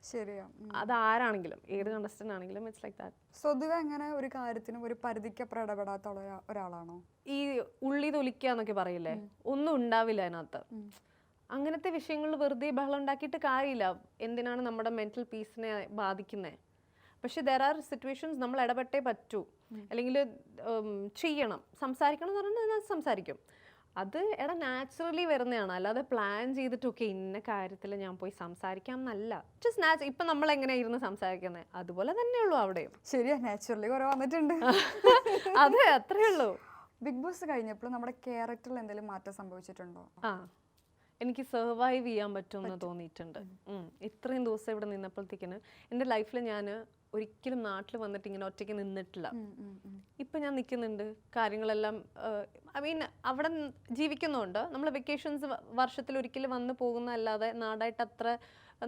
ശരിയാ. അതാരാണെങ്കിലും ഏത് കണ്ടസ്റ്റന്റ് ആണെങ്കിലും ഇറ്റ്സ് ലൈക്ക് ദാറ്റ്. സ്വതവേ അങ്ങനെ ഒരു കാര്യത്തിനും ഒരു പരിധിക്കപ്പുറം ഇടപെടാത്ത ഒരാളാണോ? ഈ ഉള്ളി തൊലിക്കുക എന്നൊക്കെ പറയില്ലേ, ഒന്നും ഉണ്ടാവില്ല അതിനകത്ത്. അങ്ങനത്തെ വിഷയങ്ങളിൽ വെറുതെ ബഹളം ഉണ്ടാക്കിയിട്ട് കാര്യമില്ല. എന്തിനാണ് നമ്മുടെ മെന്റൽ പീസിനെ ബാധിക്കുന്നത്? പക്ഷെ ദർ ആർ സിറ്റുവേഷൻസ് നമ്മൾ ഇടപെട്ടേ പറ്റൂ, അല്ലെങ്കിൽ ചെയ്യണം, സംസാരിക്കണം എന്ന് പറഞ്ഞാൽ സംസാരിക്കും. അത് നാച്ചുറലി വരുന്നതാണ്, അല്ലാതെ പ്ലാൻ ചെയ്തിട്ടൊക്കെ ഇന്ന കാര്യത്തിൽ ഞാൻ പോയി സംസാരിക്കാം എന്നല്ല. ജസ്റ്റ് ഇപ്പം നമ്മൾ എങ്ങനെയായിരുന്നു സംസാരിക്കുന്നത് അതുപോലെ തന്നെയുള്ളൂ അവിടെയും. ശരിയാ, നാച്ചുറലി കുറെ വന്നിട്ടുണ്ട്. അതെ, അത്രേ ഉള്ളൂ. ബിഗ് ബോസ് കഴിഞ്ഞപ്പോൾ നമ്മുടെ ക്യാരക്ടറിൽ എന്തെങ്കിലും മാറ്റം സംഭവിച്ചിട്ടുണ്ടോ? എനിക്ക് സർവൈവ് ചെയ്യാൻ പറ്റുമെന്ന് തോന്നിയിട്ടുണ്ട്. ഇത്രയും ദിവസം ഇവിടെ നിന്നപ്പോഴത്തേക്കിന് എൻ്റെ ലൈഫിൽ ഞാൻ ഒരിക്കലും നാട്ടിൽ വന്നിട്ട് ഇങ്ങനെ ഒറ്റയ്ക്ക് നിന്നിട്ടില്ല. ഇപ്പം ഞാൻ നിൽക്കുന്നുണ്ട്, കാര്യങ്ങളെല്ലാം ഐ മീൻ അവിടെ ജീവിക്കുന്നുണ്ട്. നമ്മൾ വെക്കേഷൻസ് വർഷത്തിൽ ഒരിക്കലും വന്ന് പോകുന്നതല്ലാതെ നാടായിട്ട് അത്ര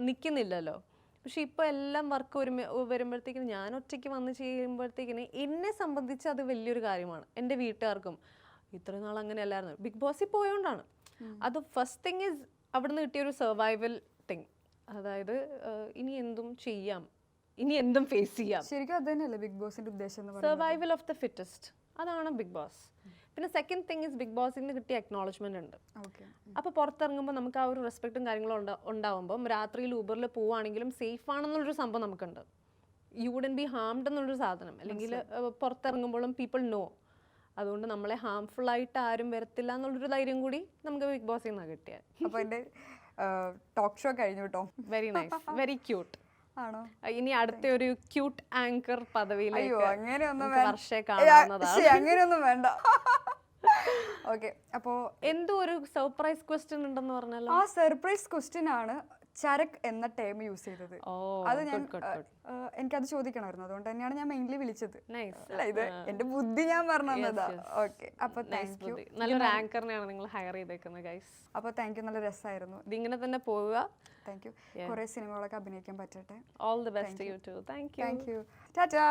നിൽക്കുന്നില്ലല്ലോ. പക്ഷെ ഇപ്പോൾ എല്ലാം വർക്ക് വരുമ്പോഴത്തേക്കിന് ഞാൻ ഒറ്റയ്ക്ക് വന്ന് ചെയ്യുമ്പോഴത്തേക്കിന് എന്നെ സംബന്ധിച്ച് അത് വലിയൊരു കാര്യമാണ്. എൻ്റെ വീട്ടുകാർക്കും ഇത്രയും നാൾ അങ്ങനെ അല്ലായിരുന്നു. ബിഗ് ബോസിൽ പോയോണ്ടാണ് അത്. ഫസ്റ്റ് തിങ് ഈസ് അവിടുന്ന് കിട്ടിയൊരു സർവൈവൽ തിങ്. അതായത് ഇനി എന്തും ചെയ്യാം, ഇനി എന്തും ഫേസ് ചെയ്യാം. ശരിക്കും അത് തന്നെയല്ലേ ബിഗ് ബോസിന്റെ ഉദ്ദേശം? സർവൈവൽ ഓഫ് ദ ഫിറ്റസ്റ്റ്, അതാണ് ബിഗ് ബോസ്. പിന്നെ സെക്കൻഡ് തിങ് ഈസ് ബിഗ് ബോസിൽ നിന്ന് കിട്ടിയ അക്നോളജ്മെന്റ് ഉണ്ട്. അപ്പോൾ പുറത്തിറങ്ങുമ്പോൾ നമുക്ക് ആ ഒരു റെസ്പെക്റ്റും കാര്യങ്ങളും ഉണ്ടാവുമ്പം രാത്രിയിൽ ഊബറിൽ പോവുകയാണെങ്കിലും സേഫ് ആണെന്നുള്ളൊരു സംഭവം നമുക്കുണ്ട്. യു വുഡൻ ബി ഹാംഡ് എന്നുള്ളൊരു സാധനം. അല്ലെങ്കിൽ പുറത്തിറങ്ങുമ്പോഴും പീപ്പിൾ നോ. അതുകൊണ്ട് നമ്മളെ ഹാംഫുൾ ആയിട്ട് ആരും വരത്തില്ല എന്നുള്ളൊരു ധൈര്യം കൂടി നമുക്ക് ബിഗ് ബോസിൽ നിന്നാണ് കിട്ടിയത്. അപ്പോൾ എൻ്റെ ടോക്ക് ഷോ കഴിഞ്ഞു കേട്ടോ. Very nice, very cute. ആണോ? ഇനി അടുത്ത ഒരു ക്യൂട്ട് ആങ്കർ പദവിയിലേക്ക് അങ്ങനെയൊന്നും വേണ്ട. ഓക്കെ, അപ്പോൾ എന്തോ ഒരു സർപ്രൈസ് ക്വസ്റ്റ്യൻ ഉണ്ടെന്ന് പറഞ്ഞല്ലോ. ആ സർപ്രൈസ് ക്വസ്റ്റ്യൻ ആണ് ചരക് എന്ന ടേം യൂസ് ചെയ്തത്. അത് ഞാൻ എനിക്കത് ചോദിക്കണമായിരുന്നു, അതുകൊണ്ട് തന്നെയാണ് ഞാൻ മെയിൻലി വിളിച്ചത്. ഇത് എന്റെ ബുദ്ധി ഞാൻ പറഞ്ഞു തന്നതാ. ഓക്കെ, അപ്പൊ താങ്ക് യു. നല്ലൊരു ആങ്കറിനെയാണ് നിങ്ങൾ ഹയർ ചെയ്തേക്കുന്നത് ഗൈസ്. അപ്പൊ താങ്ക് യു, നല്ല രസമായിരുന്നു. ഇതിങ്ങനെ തന്നെ പോവുക. Thank you. കുറെ സിനിമകളൊക്കെ അഭിനയിക്കാൻ പറ്റട്ടെ. All the best to you too. Thank you. Tata.